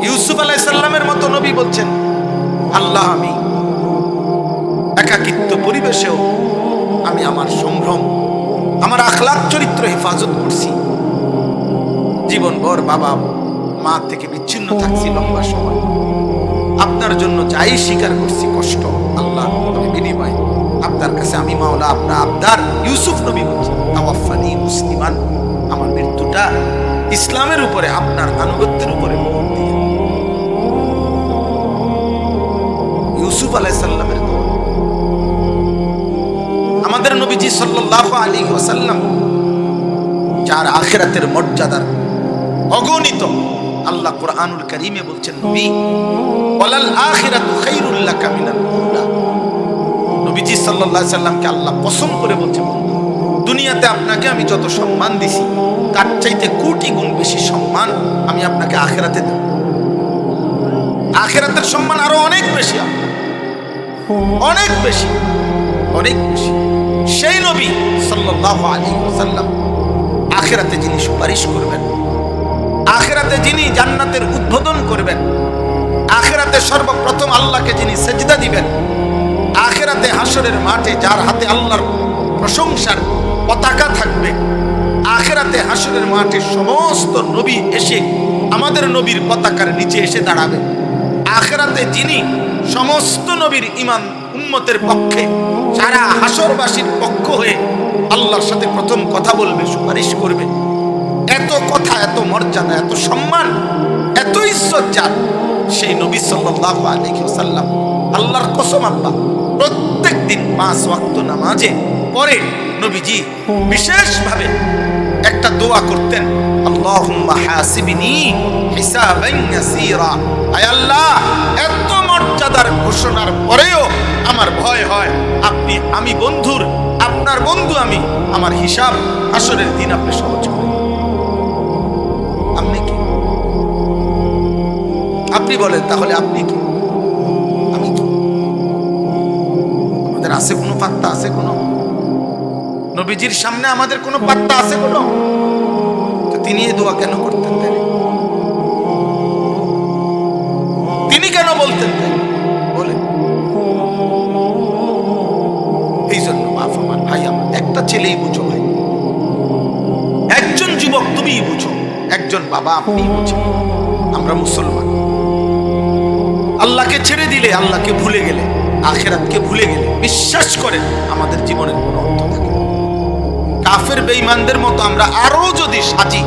ইউসুফ আলাইহিস সালামের মতো নবী বলছেন, আল্লাহ আমি একাকিত্ব পরিবেশেও আমি আমার সম্ভ্রম, আমার আখলাক চরিত্র হেফাজত করছি, জীবনভর বাবা মা থেকে বিচ্ছিন্ন থাকছি লম্বা সময়, আপনার জন্য যাই স্বীকার করছি কষ্ট, আল্লাহ আমি বিনিময় আপনার কাছে আমি মাওলা আপনার আবদার। ইউসুফ নবী বলছেন, তাওয়াফানি মুসলিমান, আমার মৃত্যুটা ইসলামের উপরে, আপনার আনুগত্যের উপরে মোহর দিয়ে। ইউসুফ আলাইহিস সালামের দোয়া। আমাদের নবীজি সাল্লাল্লাহু আলাইহি ওয়াসাল্লাম যার আখিরাতের মর্যাদার অগণিত, আল্লাহ কুরআনুল কারীমে বলছেন, নবী ওয়ালাল আখিরাতু খায়রুল লাকা মিনাল উলা। নবীজি সাল্লাল্লাহু আলাইহি সাল্লামকে আল্লাহ কসম করে বলছেন, বন্ধু দুনিয়াতে আপনাকে আমি যত সম্মান দিছি তার চাইতে কোটি গুণ বেশি সম্মান আমি আপনাকে আখিরাতে দেব। আখিরাতের সম্মান আরো অনেক বেশি, অনেক বেশি, অনেক বেশি। সেই নবী সাল্লাল্লাহু আলাইহি ওয়াসাল্লাম আখিরাতে যিনি সুপারিশ করবেন, আখিরাতে যিনি জান্নাতের উদ্বোধন করবেন, আখিরাতে সর্বপ্রথম আল্লাহকে যিনি সেজদা দিবেন, আখিরাতে হাশরের মাঠে যার হাতে আল্লাহর প্রশংসার পতাকা থাকবে, আখিরাতে হাশরের মাঠে সমস্ত নবী এসে আমাদের নবীর পতাকার নিচে এসে দাঁড়াবে, আখিরাতে যিনি সমস্ত নবীর ঈমান উম্মতের পক্ষে সারা হাশরবাসীর পক্ষ হয়ে আল্লাহর সাথে প্রথম কথা বলবে, সুপারিশ করবে, এত কথা, এত মর্যাদা, এত সম্মান, এত ইজ্জত যার, সেই নবী সাল্লাল্লাহু আলাইহি ওয়াসাল্লাম আল্লাহর কসম আল্লাহ প্রত্যেক দিন 5 ওয়াক্ত নামাজে পরে নবীজি বিশেষভাবে একটা দোয়া করতেন, আল্লাহুম্মা হাসিবনি হিসাবান ইয়াসীরা। আয় আল্লাহ, এত মর্যাদার ঘোষণার পরেও আমার ভয় হয় আপনি, আমি বন্ধুর, আপনার বন্ধু আমি, আমার হিসাব হাশরের দিন আপনি সহজ করেন। আপনি কি? আপনি বলেন তাহলে আপনি কি? আমি কি? আমাদের আছে কোনো পাত্তা? আছে কোনো? নবীজির সামনে আমাদের কোনো পাত্তা আছে কোনো? তো তিনি এই দোয়া কেন করতেন? তিনি কেন বলতেন? বলে এই জন্য মাফ আমার ভাই, আমার একটা ছেলেই বুঝো ভাই, একজন যুবক তুমিই বুঝো, একজন বাবা আপনি বুঝেন। আমরা মুসলমান, আল্লাহকে ছেড়ে দিলে, আল্লাহকে ভুলে গেলে, আখিরাতকে ভুলে গেলে, বিশ্বাস করেন আমাদের জীবনের কোনো অর্থ থাকে না। কাফের বেঈমানদের মতো আমরা আরো যদি সাজি,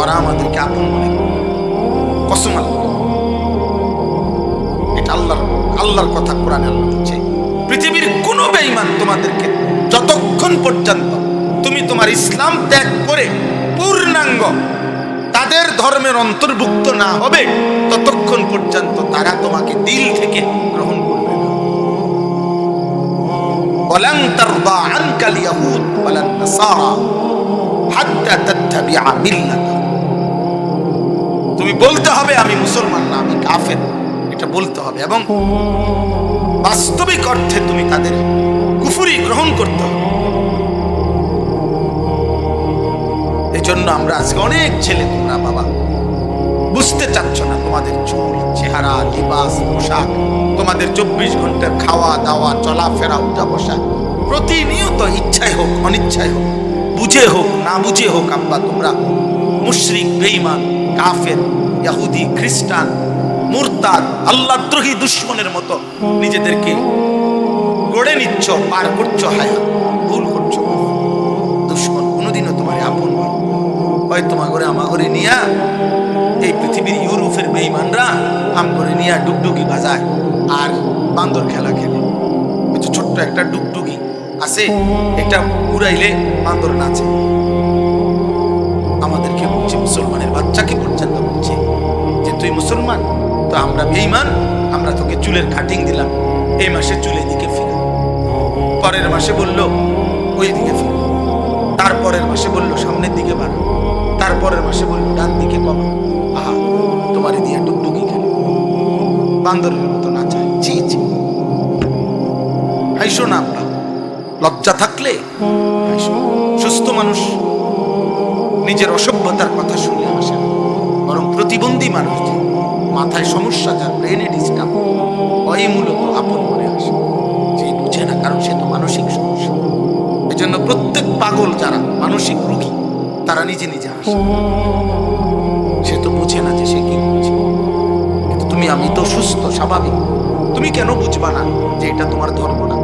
ওরা আমাদেরকে আপন মনে করবে। কসম আল্লাহ, এটা আল্লাহর কথা কোরআনে আল্লাহ বলছে, পৃথিবীর কোন বেঈমান তোমাদেরকে যতক্ষণ পর্যন্ত তুমি তোমার ইসলাম ত্যাগ করে পূর্ণাঙ্গ তাদের ধর্মের অন্তর্ভুক্ত না হবে, ততক্ষণ পর্যন্ত তারা তোমাকে দিল থেকে গ্রহণ করবে না। ওয়ালান তারদা আনকাল ইয়াহুদ ওয়ালান নাসারা হাত্তা তাত্তাবিআ মিল্লাতাহুম। তুমি বলতে হবে আমি মুসলমান না, আমি কাফের, এটা বলতে হবে, এবং বাস্তবিক অর্থে তুমি তাদের কুফরি গ্রহণ করতে হবে। এজন্য আমরা আজকে অনেক ছেলে, তোমরা বাবা বুঝতে চাচ্ছ না, তোমাদের চুল, চেহারা, লিবাস, পোশাক, তোমাদের 24 ঘন্টার খাওয়া দাওয়া, চলাফেরা, উঠা বসা, প্রতিনিয়ত ইচ্ছায় হোক অনিচ্ছায় হোক, বুঝে হোক না বুঝে হোক, আব্বা তোমরা মুশরিক, বেঈমান, কাফের, ইহুদি, খ্রিস্টান, মুরতাদ, আল্লাহদ্রোহী দুশমনের মতো নিজেদেরকে গড়ে নিচ্ছ, পার করছো, হায়া ভুল করছো। দুশমন কোনোদিনও তোমার আপন হয়, তোমার ঘরে আমার ঘরে নিয়া এই পৃথিবীর ইউরোপের বেঈমানরা আম করে নিয়া ডুগডুগি বাজায় আর বান্দর খেলা খেলে। ওই যে ছোট্ট একটা ডুগডুগি আছে, এটা উড়াইলে বান্দর নাচে। আমাদেরকে বলছে, মুসলমানের বাচ্চাকে পর্যন্ত বলছে যে তুই মুসলমান, তো আমরা বেঈমান, আমরা তোকে চুলের কাটিং দিলাম, এই মাসে চুলের দিকে ফিরে, পরের মাসে বললো ওই দিকে ফিরে, তারপরের মাসে বললো সামনের দিকে বাড়া, তারপরের মাসে বললো ডান দিকে কমা। আহা, তোমার দিয়ে ডুগডুগি খেলে বান্দরের মতো নাচায়। ছি ছি, হাইসো না আমরা, লজ্জা থাকলে হাইসো। সুস্থ মানুষ নিজের অসভ্যতার কথা শুনলে হাসে না, বরং প্রতিবন্ধী মানুষ, মাথায় সমস্যা, যার ব্রেনে ডিস্টার্ব, ওই মূলত আপন মনে আসে, যে বুঝে না, কারণ সে তো মানসিক সমস্যা। এই জন্য প্রত্যেক পাগল যারা মানসিক রোগী, তারা নিজে নিজে আসে, সে তো বুঝে না যে সে কি বুঝে। কিন্তু তুমি, আমি তো সুস্থ স্বাভাবিক, তুমি কেন বুঝবা না যে এটা তোমার ধর্ম না?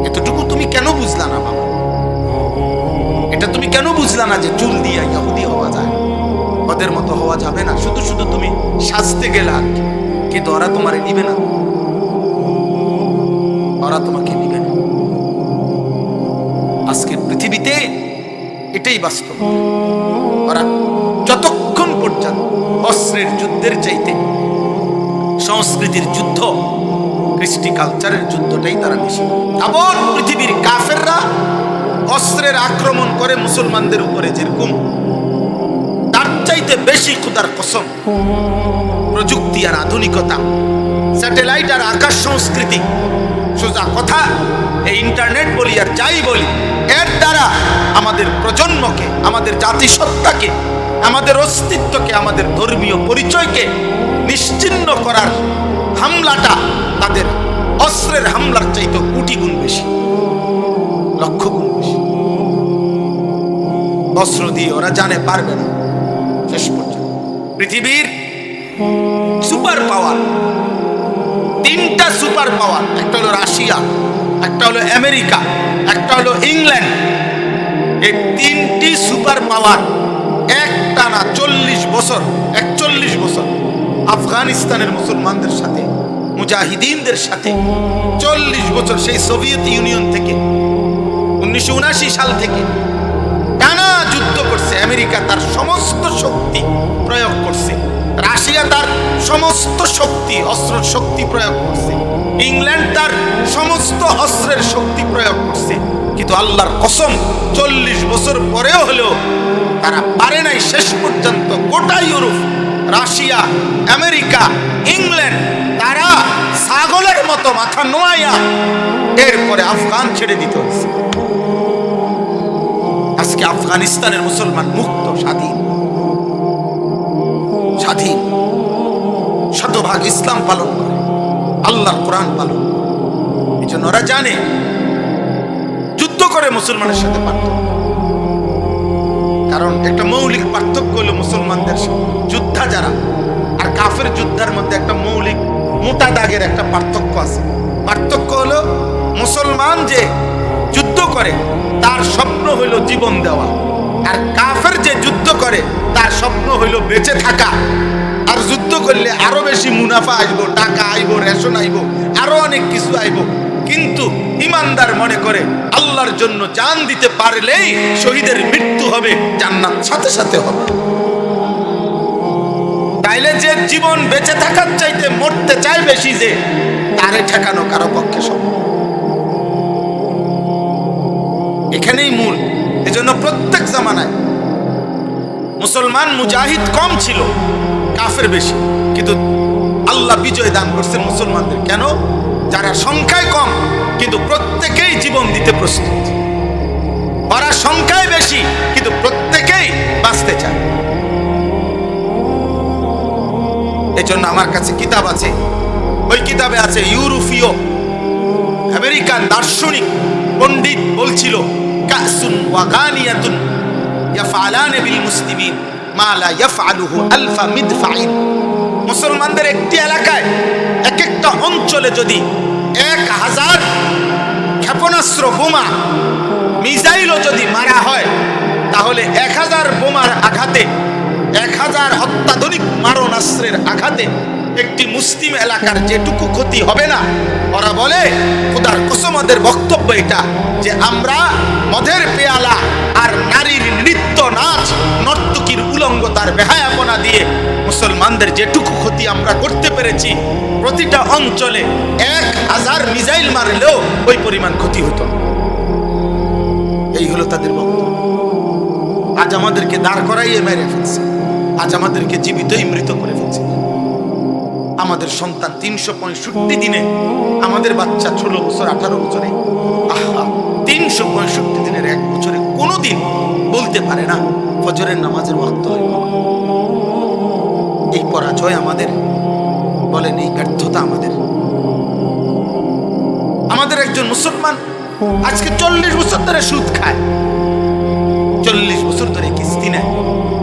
এতটুকু তুমি কেন বুঝলা না বাবা? এটা তুমি কেন বুঝলা না যে চুল দিয়ে ইহুদি হওয়া যায়, ওদের মতো হওয়া যাবে না? শুধু শুধু তুমি সাজতে গেলে আর কি, কিন্তু ওরা তোমারে নিবে না, ওরা তোমাকে নিবে না। আজকে পৃথিবীতে এটাই বাস্তব। ওরা যতক্ষণ পর্যন্ত অস্ত্রের যুদ্ধের চাইতে সংস্কৃতির যুদ্ধ, কৃষ্টি কালচারের যুদ্ধটাই তারা বেশি। আবার পৃথিবীর কাফেররা অস্ত্রের আক্রমণ করে মুসলমানদের উপরে যেরকম, তার চাইতে বেশি খোদার কসম প্রযুক্তি আর আধুনিকতা, স্যাটেলাইট আর আকাশ সংস্কৃতি, সোজা কথা এই ইন্টারনেট বলি আর যাই বলি, এর দ্বারা আমাদের প্রজন্মকে, আমাদের জাতিসত্তাকে, আমাদের অস্তিত্বকে, আমাদের ধর্মীয় পরিচয়কে নিশ্চিহ্ন করার হামলাটা তাদের অস্ত্রের হামলার চাইতে কোটি গুণ বেশি, লক্ষ গুণ বেশি। অস্ত্র দিয়ে ওরা জানে পারবে না। শেষ পর্যন্ত পৃথিবীর সুপার পাওয়ার, 3টা সুপার পাওয়ার, একটা হলো রাশিয়া, একটা হলো আমেরিকা, একটা হলো ইংল্যান্ড। এই 3টি সুপার পাওয়ার একটানা 41 বছর আফগানিস্তানের মুসলমানদের সাথে, মুজাহিদিনদের সাথে 40 বছর, সেই সোভিয়েত ইউনিয়ন থেকে 1979 সাল থেকে টানা যুদ্ধ করছে। আমেরিকা তার সমস্ত শক্তি প্রয়োগ করছে, রাশিয়া তার সমস্ত শক্তি, অস্ত্র শক্তি প্রয়োগ করছে, ইংল্যান্ড তার সমস্ত অস্ত্রের শক্তি প্রয়োগ করছে। কিন্তু আল্লাহর কসম 40 বছর পরেও হলেও তারা পারে নাই শেষ পর্যন্ত গোটা ইউরোপ, রাশিয়া, আমেরিকা, ইংল্যান্ড, তারা ছাগলের মতো মাথা নোয়াইয়া এরপরে আফগান ছেড়ে দিতে হয়েছে। আজকে আফগানিস্তানের মুসলমান মুক্ত, স্বাধীন, শতভাগ ইসলাম পালন করে, আল্লাহর কোরআন পালন। এই জন্য ওরা জানে যুদ্ধ করে মুসলমানের সাথে পার্থক্য, কারণ একটা মৌলিক পার্থক্য হলো মুসলমানদের যোদ্ধা যারা আর কাফের যোদ্ধার মধ্যে একটা মৌলিক মোটা দাগের একটা পার্থক্য আছে। পার্থক্য হলো মুসলমান যে যুদ্ধ করে তার স্বপ্ন হইল জীবন দেওয়া, আর কাফের যে যুদ্ধ করে তার স্বপ্ন হইল বেঁচে থাকা। আর যুদ্ধ করলে আরো বেশি মুনাফা আসবো, টাকা আইব, রেশন আইব, আরো অনেক কিছু আইব, কিন্তু ইমানদার মনে করে আল্লাহর জন্য জান দিতে পারলেই শহীদের মৃত্যু হবে, জান্নাত সাথে সাথে হবে। তাইলে যে জীবন বেঁচে থাকার চাইতে মরতে চায় বেশি, যে তারে ঠেকানো কারো পক্ষে সম্ভব। এখানেই মূল। এজন্য প্রত্যেক জামানায় মুসলমান মুজাহিদ কম ছিল, কাফের বেশি, কিন্তু আল্লাহ বিজয় দান করছেন মুসলমানদের। কেন? যারা সংখ্যায় কম কিন্তু প্রত্যেকেই জীবন দিতে প্রস্তুত, ওরা সংখ্যায় বেশি কিন্তু প্রত্যেকেই বাঁচতে চায়। এজন্য আমার কাছে কিতাব আছে, ওই কিতাবে আছে ইউরোপীয় আমেরিকান দার্শনিক পণ্ডিত বলছিল, কাসুন ওয়া গানিয়াতুন ইয়াফআলানে বিল মুসলিমিন মা লা ইয়াফআলুহু আলফা মিদফাইন। মুসলমানদের একটি এলাকায়, এক একটা অঞ্চলে যদি 1000 ক্ষেপণাস্ত্র, বোমা, মিসাইলও যদি মারা হয়, তাহলে 1000 বোমার আঘাতে, 1000 অত্যাধুনিক মারণাস্ত্রের আঘাতে একটি মুসলিম এলাকার যেটুকু ক্ষতি হবে না। ওরা বলে, খোদার কসম, ওদের বক্তব্য এটা, যে আমরা মদের পেয়ালা আর নারীর নৃত্য নাচ, নর্তকীর উলঙ্গতার বেহায়াপনা দিয়ে মুসলমানদের যেটুকু ক্ষতি আমরা করতে পেরেছি, প্রতিটা অঞ্চলে 1000 মিসাইল মারলেও ওই পরিমাণ ক্ষতি হতো। এই হলো তাদের বক্তব্য। আজ আমাদেরকে দাঁড় করাইয়ে মেরে ফেলছে, আজ আমাদেরকে জীবিতই মৃত করে ফেলছে। আমাদের সন্তান 365 দিনে, আমাদের বাচ্চা 16 বছর 18 বছরে, 365 দিনের 1 বছরে কোনোদিন বলতে পারে না ফজরের নামাজের ওয়াক্ত হয়। এই পরাজয় আমাদের, বলেন এই ব্যর্থতা আমাদের। আমাদের একজন মুসলমান আজকে 40 বছর ধরে সুদ খায়, 40 বছর ধরে কিস্তি নেয়।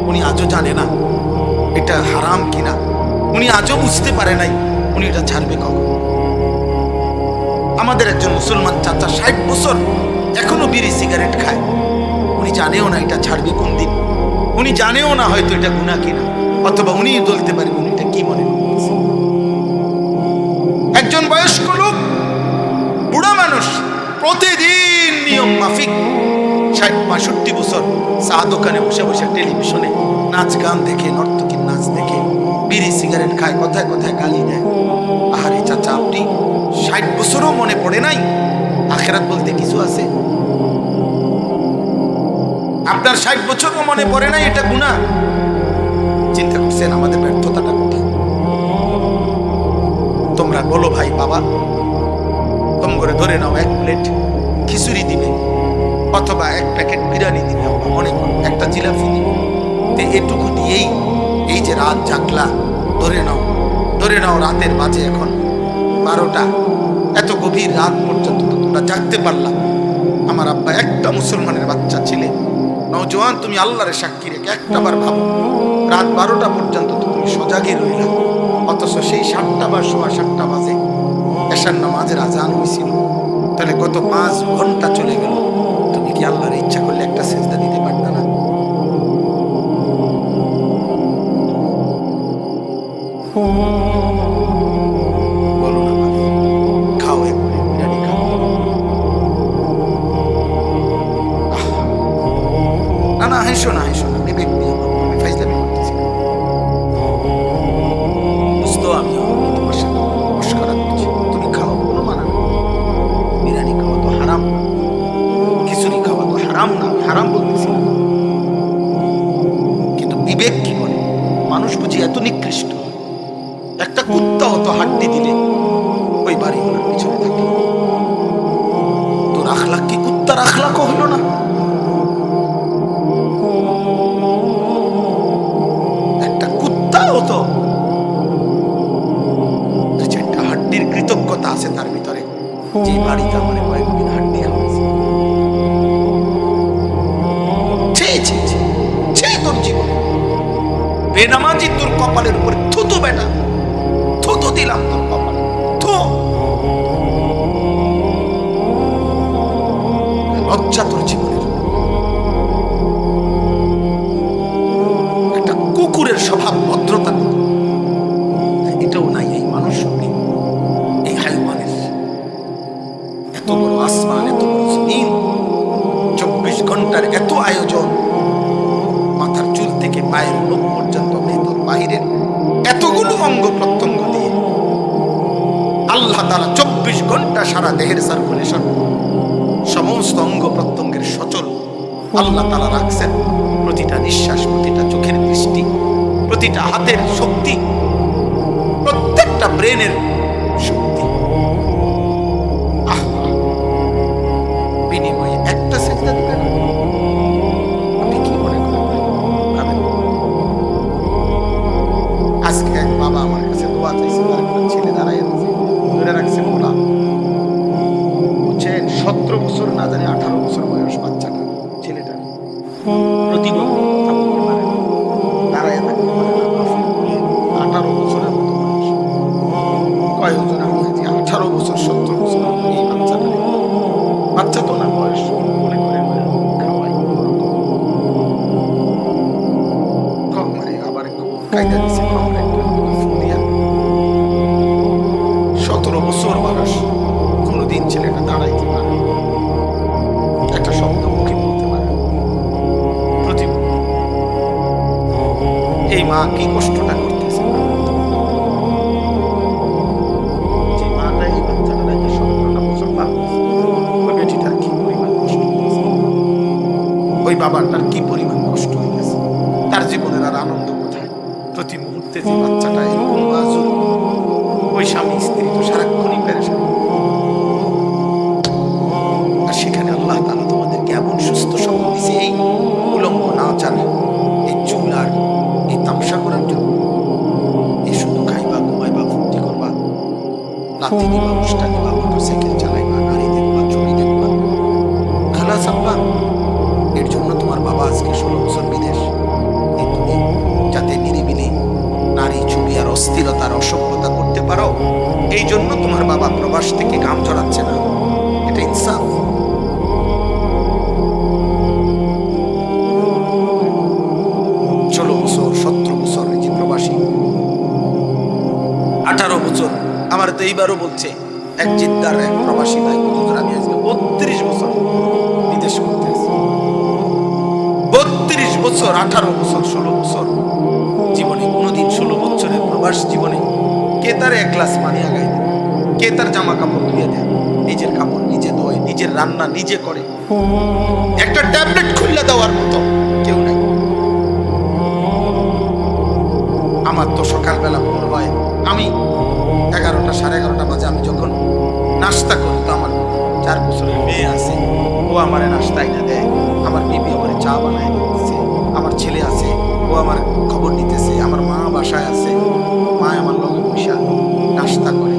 উনি আজও জানে না এটা হারাম কিনা, উনি আজও বুঝতে পারে নাই উনি এটা ছাড়বে কখন। আমাদের একজন মুসলমান চাচা 60 বছর এখনো বিড়ি সিগারেট খায়, উনি জানেও না এটা ছাড়বে কোন দিন, উনি জানেও না হয়তো এটা গুনাহ কিনা, অথবা উনি বলতে পারবেন উনি এটা কি মনে করতেছে। একজন বয়স্ক লোক, বুড়া মানুষ, প্রতিদিন নিয়ম মাফিক 60-65 বছর চা দোকানে বসে বসে টেলিভিশনে নাচ গান দেখে, নর্তকীর নাচ দেখে, বিড়ি সিগারেট খায়, কথায় কথায় গালি দেয়। আহারে চাচা, আপনি 60 বছরও মনে পড়ে নাই আখিরাত বলতে কিছু আছে? আপনার 60 বছরও মনে পড়ে নাই এটা গুনাহ? চিন্তা করছেন আমাদের ব্যর্থতাটা কোথায়? তোমরা বলো ভাই, বাবা তোম করে ধরে নাও 1 প্লেট খিচুড়ি দিবে, অথবা 1 প্যাকেট বিরিয়ানি দিবে, মনে করো একটা জিলাপি দিবে, এটুকু দিয়েই এই যে রাত জাগলা, ধরে নাও রাতের বাজে এখন 12টা, এত গভীর রাত পর্যন্ত তোমরা জাগতে পারলাম। আমার আব্বা একটা মুসলমানের বাচ্চা ছেলে, নওজোয়ান, তুমি আল্লাহরে সাক্ষী রেখে একটাবার ভাবো, রাত 12টা পর্যন্ত তুমি সজাগে রইলা, অথচ সেই 7টা বা 7:15 বাজে এশার নামাজের আজান হয়েছিল। তাহলে গত 5 ঘন্টা চলে গেল, তুমি কি আল্লাহর ইচ্ছা করলে একটা সিজদা দিতে পারতা না? বলো না, খাও একবারে বিরিয়ানি খাও। না হেসো না, বিবেক নিয়ে আমি ফাইজলামি করতেছি না, বুঝতো আমি তোমার সাথে মশকরা করছি। তুমি খাও, কোনো মানা না, বিরিয়ানি খাওয়া তো হারাম, খিচুড়ি খাওয়া তো হারাম না, আমি হারাম বলতেছি না, কিন্তু বিবেক কি বলে? মানুষ বুঝি এত নিকৃষ্ট, একটা কুত্তা হতো হাড্ডি দিলে ওই বাড়িগুলোর পিছনে থাকে, তোর আখলাক কি কুত্তার আখলাকও হইল না? একটা কুত্তা হতো, 2-4টা হাড্ডির কৃতজ্ঞতা আছে তার ভিতরে, যে বাড়িতে আমার কয়েকদিন হাড্ডি খাওয়াইছে। তোর জীবন বেনামাজি, তোর কপালের উপরে থুতু, বেটা থুতু দিলাম তোর কপালে, লজ্জা তোর জীবনের। একটা কুকুরের স্বভাব, ভদ্রতা এটাও নাই এই মানুষ, এই হাইওয়ানের। বড় আসমান, এত বড় জমিন, 24 ঘন্টার এত আয়োজন, মাথার চুল থেকে পায়ের নখ পর্যন্ত ভেতর বাইরের এতগুলো অঙ্গ প্রত্যঙ্গ দিয়ে আল্লাহ তাআলা 24 ঘন্টা সারা দেহের সার্কুলেশন, সমস্ত অঙ্গ প্রত্যঙ্গের সচল আল্লাহ তাআলা রাখছেন। প্রতিটা নিঃশ্বাস, প্রতিটা চোখের দৃষ্টি, প্রতিটা হাতের শক্তি, প্রত্যেকটা ব্রেনের শক্তি, বিনিময়ে একটা সেজদা দিবেন। আপনি কি মনে করেন? আজকে এক বাবা আমার কাছে দোয়া চাইছে, তার একটা ছেলে দাঁড়াইয়া ধরে রাখছে মোলা, বুঝছেন? 17 বছর না জানি 18 বছর বয়স বাচ্চাটা, ছেলেটা প্রতিবন্ধী, কথা বলতে পারে না, দাঁড়াইয়া থাকতে পারে না, 18 বছরের মতো বয়স। কয় হুজুর আমি আছি 18 বছর 17 বছর এই বাচ্চাটা, বাচ্চা তো না, বয়স মনে করে খাওয়াই কম মারে, আবার একটু কায়দা দিচ্ছে কম রে, ফোন দিয়া 17 বছর বয়স, কোনোদিন ছেলেটা দাঁড়াইতে পারে, একটা শব্দ মুখে বলতে পারে, প্রতিবন্ধী। এই মা কি কষ্টটা করতেছে, যে মাটা এই বাচ্চাটা 17টা বছর পাচ্ছে, ওই বেটিটার কি পরিমাণ কষ্ট হয়েছে, ওই বাবাটার কি পরিমাণ কষ্ট হয়েছে, তার জীবনের আর আনন্দ কোথায়? প্রতি মুহূর্তে যে বাচ্চাটা এরকম মাজুর, ওই স্বামী স্ত্রী তো সারাক্ষণই পেরেশান। আর সেখানে আল্লাহ তাআলা তোমাদেরকে এমন সুস্থ সবল দিছে, এই উলঙ্গ না জানে, এই চুল আর এই তামসা করার জন্য। এই শুধু খাইবা, ঘুমাইবা, ফুর্তি করবা, লাতি দিবা, উষ্টা দিবা, মোটরসাইকেল চালাইবা, গাড়ি দেখবা, ছবি দেখবা, খালাস আব্বা। এর জন্য তোমার বাবা আজকে 16 বছর বিদেশ। এই তুমি যাতে নিরিবিলি নারী ছবি আর অস্থিরতার অসভ্যতা করতে পারো, এই জন্য তোমার বাবা প্রবাস থেকে ঘাম ঝরাচ্ছে না। এটা ইনসাফ। প্রবাসী 18 বছর। আমার তো এইবারও বলছে এক জিদ্দার এক প্রবাসী ভাই, আমি আজকে 32 বছর বিদেশ করতে আছি। 32 বছর, 18 বছর, 16 বছর জীবনে কোনোদিন 16 বছরের প্রবাস জীবনে কে তার এক গ্লাস পানি আগায় দেয়, কে তার জামা কাপড় ধুয়ে দেয়, নিজের কাপড় নিজে ধোয়, নিজের রান্না নিজে করে, একটা ট্যাবলেট খুলে দেওয়ার মতো কেউ নাই। আমার তো সকালবেলা ভোর হয়, আমি 11টা 11:30 বাজে আমি যখন নাস্তা করি, তো আমার 4 বছরের মেয়ে আছে, ও আমারে নাস্তা এনে দেয়, আমার বিবি আমারে চা বানায় দিতেছে, আমার ছেলে আছে, ও আমার খবর নিতেছে, আমার মা বাসায় আছে, মা আমার লগে বসে নাস্তা করে।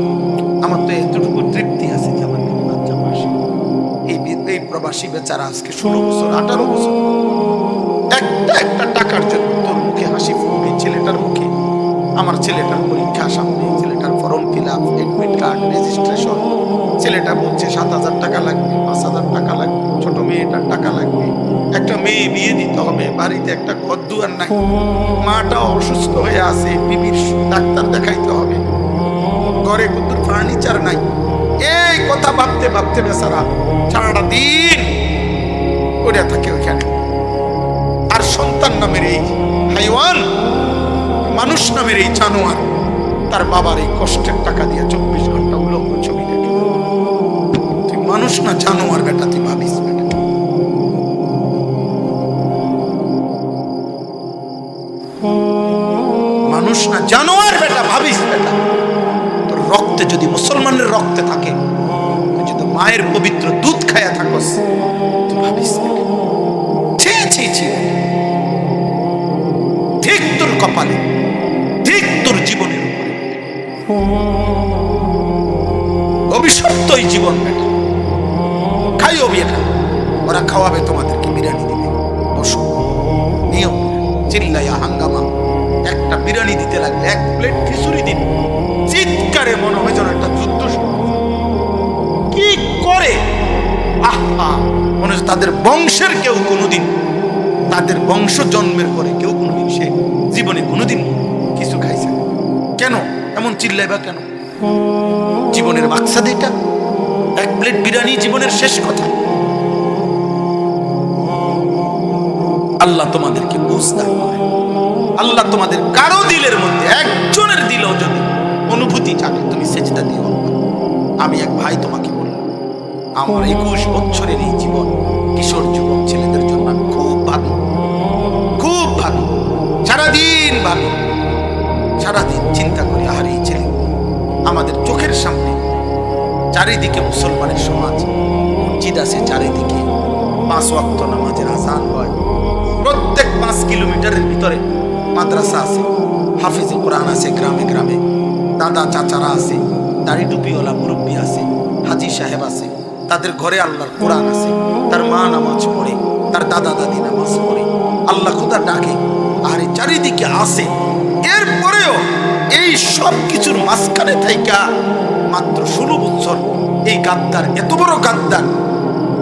আমার তো এতটুকু তৃপ্তি আছে যে আমার বাচ্চা পাশে। এই প্রবাসী বেচারা আজকে 16 বছর 18 বছর একটা টাকার জন্য তোর মুখে হাসি ফুটবে, ছেলেটার মুখে। আমার ছেলেটার পরীক্ষা সামনে, ছেলেটার form fill up, admit card, registration, ছেলেটা বলছে 7,000 টাকা লাগবে, 5,000 টাকা লাগবে, ছোট মেয়েটার টাকা লাগবে, একটা মেয়ে বিয়ে দিতে হবে, বাড়িতে একটা ঘর দুয়ার নাই, মাটাও অসুস্থ হয়ে আছে, বিবির ডাক্তার দেখাইতে হবে, ঘরে কুতুর ফার্নিচার নাই। এই কথা ভাবতে ভাবতে বেচারা সারাটা দিন পড়ে থাকে ওইখানে। আর সন্তান নামের এই হাইওয়ান, মানুষ নামের এই জানোয়ার, তার বাবার এই কষ্টের টাকা দিয়ে 24 ঘন্টা উলঙ্গ ছবি দেখে। তুই মানুষ না জানোয়ার বেটা, তুই ভাবিস বেটা। মানুষ না জানোয়ার বেটা, ভাবিস বেটা। তোর রক্তে যদি মুসলমানের রক্তে থাকে, তুই যদি মায়ের পবিত্র দুধ খায়া থাকস, তুই ভাবিস বেটা। ঠিক তোর কপালে, ঠিক তোর জীবনের উপরে অভিশপ্ত এই জীবন বেটা। খাইও বিয়েটা, ওরা খাওয়াবে তোমাদেরকে, বিরিয়ানি দিবে, বসো, নিয়ম, চিল্লাইয়া হাঙ্গামা। একটা বিরিয়ানি দিতে লাগলে, এক প্লেট খিচুড়ি দিন, চিৎকারে মনে হয় যেন একটা যুদ্ধ শুরু। কি করে আহা, মনে হচ্ছে তাদের বংশের কেউ কোনোদিন, তাদের বংশ জন্মের পরে কেউ কোনোদিন সে জীবনে কোনোদিন কিছু খাইছে না। কেন এমন চিল্লাইবা কেন? জীবনের মাকসাদ এটা। এক প্লেট বিরিয়ানি জীবনের শেষ কথা। আল্লাহ তোমাদেরকে বুঝ দান করে। আল্লাহ তোমাদের কারো দিলের মধ্যে একজনের দিলেও যদি অনুভূতি থাকে, তুমি সেজদা দিও। আমি এক ভাই তোমাকে বললাম, আমার 21 বছরের এই জীবন কিশোর যুবক ছেলেদের জন্য আমি খুব ভাবি, খুব ভাবি, সারাদিন ভাবি, সারাদিন চিন্তা করি। আর এই ছেলে আমাদের চোখের সামনে, চারিদিকে মুসলমানের সমাজ, মসজিদ আছে চারিদিকে, 5 ওয়াক্ত নামাজের আযান হয়, প্রত্যেক 5 কিলোমিটারের ভিতরে মাদ্রাসা আছে, হাফিজে কোরআন আছে, গ্রামে গ্রামে দাদা চাচারা আছে, দাড়ি টুপিওয়ালা মুরব্বী আছে, হাজি সাহেব আছে, তাদের ঘরে আল্লাহর কোরআন আছে, তার মা নামাজ পড়ে, তার দাদা দাদি নামাজ পড়ে, আল্লাহ খোদা ডাকে, আর এই চারিদিকে আছে। এরপরেও এই সব কিছুর মাঝখানে থাইকা মাত্র 16 বছর এই গাদ্দার, এত বড় গাদ্দার,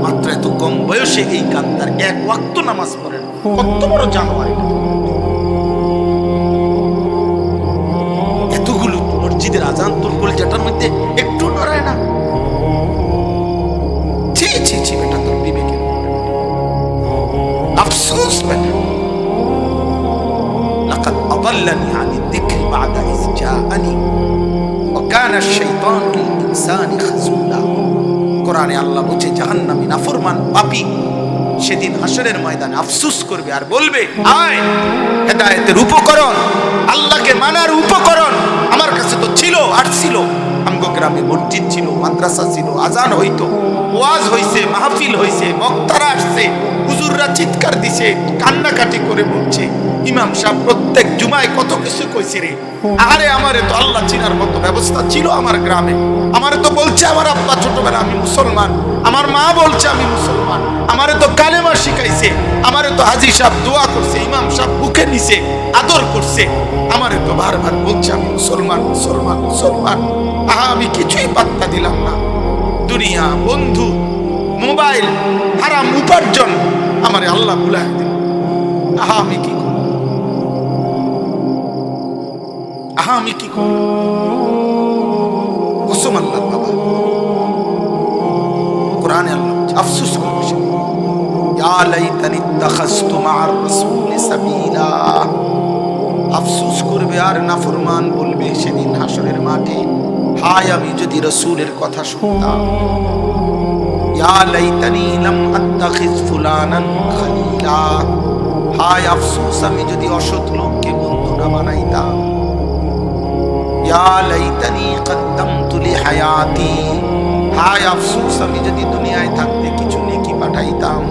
মাত্র এত কম বয়সে এই গাদ্দার 1 ওয়াক্ত নামাজ পড়েন। কত বড় জানোয়ার! এতগুলো মসজিদের আজান তোর কলিজাটার মধ্যে একটু নড়ায় না? ছি ছি ছি বেটা, তোর বিবেকে আফসোস বেটা। লাকাদ আদাল্লানি আনি যিকরি বা'দা ইয জাআনি ওয়া কানা আশ-শাইতানু লিল-ইনসানি খাযুলা। কোরআনে আল্লাহ বলছে, জাহান্নামী নাফরমান পাপী সেদিন হাসরের ময়দানে আফসোস করবে আর বলবে, আয় হেদায়েতের উপকরণ, আল্লাহকে মানার উপকরণ আমার কাছে তো ছিল, আর ছিল। আমগো গ্রামে মসজিদ ছিল, মাদ্রাসা ছিল, আজান হইতো, ওয়াজ হইছে, মাহফিল হইছে, বক্তারা আসছে, হুজুররা চিৎকার দিছে, কান্নাকাটি করে বলছে, ইমাম সাহেব প্রত্যেক জুমায় কত কিছু কইছে রে। আরে আমারে তো আল্লাহ চিনার মতো ব্যবস্থা ছিল আমার গ্রামে। আমারে তো বলছে আমার আব্বা ছোটবেলা আমি মুসলমান, আমার মা বলছে আমি মুসলমান, আমারে তো কালেমা শিখাইছে, আমারে তো হাজি সাহেব দোয়া করছে, ইমাম সাহেব বুকে নিছে, আদর করছে, আমারে তো বারবার বলছে আমি মুসলমান মুসলমান মুসলমান। আমি কিছুই পাত্তা দিলাম না। দুনিয়া, বন্ধু, মোবাইল, হারাম উপার্জন আমারে আল্লাহ ভুলাই দিল। আমি কি করব? আমি কি করব? কসম আল্লাহ বাবা, কোরআনে আল্লাহ আফসোস করছে, ইয়া লাইতানি ইত্তাখাযতু মা'আর রাসূলি সাবিলা। আফসোস করবে আর নাফরমান বলবে সেদিন হাসরের মাঠে, হায় আমি যদি রাসূলের কথা শুনতাম। ইয়া লাইতানি লাম আত্তাখিজ ফুলানান খালিলা। হায় আফসোস আমি যদি অসৎ লোককে বন্ধু না বানাইতাম। ইয়া লাইতানি কদ্দামতু লিহায়াতি। হায় আফসোস আমি যদি দুনিয়ায় থাকতে কিছু নেকি পাঠাইতাম।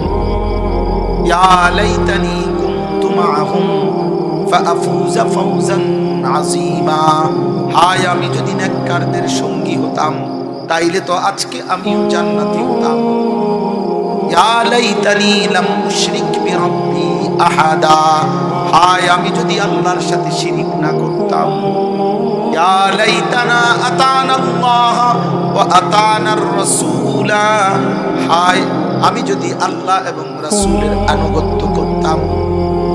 ইয়া লাইতানি কুনতু মা'আহুম ফাআফুযা ফাওজান আযীমা। হায় আমি যদি নেককারদের সঙ্গী হতাম, তাইলে তো আজকে আমিও জান্নাতি হতাম। ইয়া লাইতানি লাম উশরিক বিরাব্বি আহাদা। হায় আমি যদি আল্লাহর সাথে শিরিক না করতাম। ইয়া লাইতানা আতানা আল্লাহ ওয়া আতানার রাসূলা। হায় আমি যদি আল্লাহ এবং রাসূলের আনুগত্য করতাম।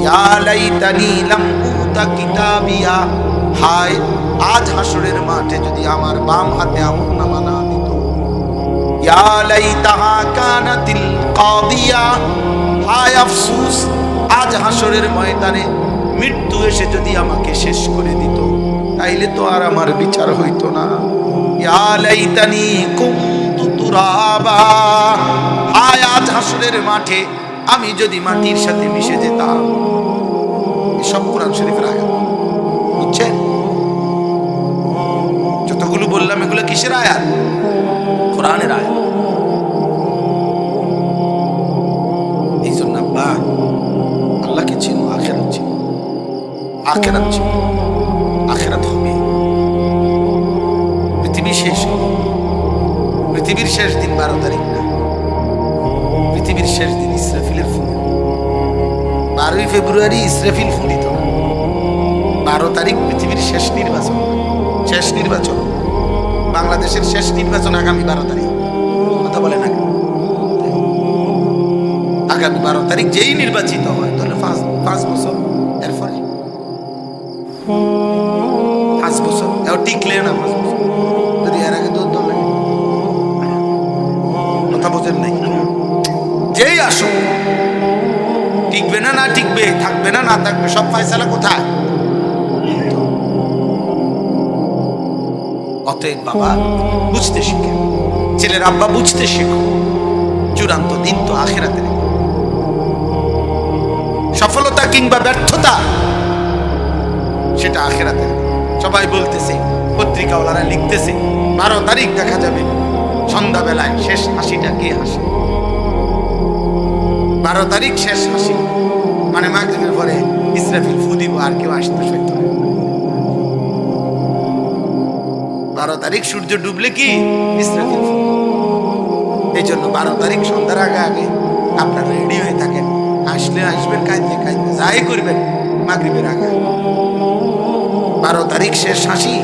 ইয়া লাইতানি লাম উতা কিতাবিয়া। হায় আজ হাসরের মাঠে যদি আমার বাম হাতে আমলনামা না দিত। ইয়া লাইতাহা কানাতিল কাদিয়া। হায় আফসোস আজ হাসরের ময়দানে মৃত্যু এসে যদি আমাকে শেষ করে দিত, তাইলে তো আর আমার বিচার হইতো না। ইয়া লাইতানি কুনতু তুরাবা। হায় আজ হাসরের মাঠে আমি যদি মাটির সাথে মিশে যেতাম। সব কোরআন শরীফের আয়াত, বুঝছেন? যতগুলো বললাম এগুলো কিসের আয়াত? কোরআনের আয়াত। এই জন্য আব্বা আল্লাহকে চিনো, আখিরাত চিনো, আখিরাত চিনো। আখিরাত হবে, পৃথিবী শেষ হবে। পৃথিবীর শেষ দিন 12 তারিখ না, পৃথিবীর শেষ দিন ইসরাফিলের ফুল। 12ই ফেব্রুয়ারি ইসরাফিল ফুলিত না, 12 তারিখ পৃথিবীর শেষ নির্বাচন। শেষ নির্বাচন, বাংলাদেশের শেষ নির্বাচন আগামী 12 তারিখ। কথা বলে না, আগামী 12 তারিখ যেই নির্বাচিত হয় তাহলে 5 বছর, এরপরে 5 বছর টিকলে না, 5 বছর যদি এর আগে 2 দল লাগে। টিকবে, থাকবে না, না থাকবে, সব ফয়সালা কোথায়? অতএব বাবা বুঝতে শিখে, ছেলের আব্বা বুঝতে শিখো, চূড়ান্ত দিন তো আখিরাতে। সফলতা কিংবা ব্যর্থতা সেটা আখিরাতে। সবাই বলতেছে, পত্রিকাওয়ালারা লিখতেছে 12 তারিখ দেখা যাবে সন্ধ্যাবেলায় শেষ হাসিটা কে হাসে। 12 তারিখ শেষ হাসি মানে মাগরিবের পরে ইসরাফিল ফু দিব, আর কেউ আসতে সত্য। 12 তারিখ সূর্য ডুবলে কি ইসরাফিল ফু। এই জন্য 12 তারিখ সন্ধ্যার আগে আগে আপনারা রেডি হয়ে থাকেন, আসলে আসবেন, কাঁদলে কাঁদবে, যাই করবেন মাগরিবের আগে। 12 তারিখ শেষ হাসি,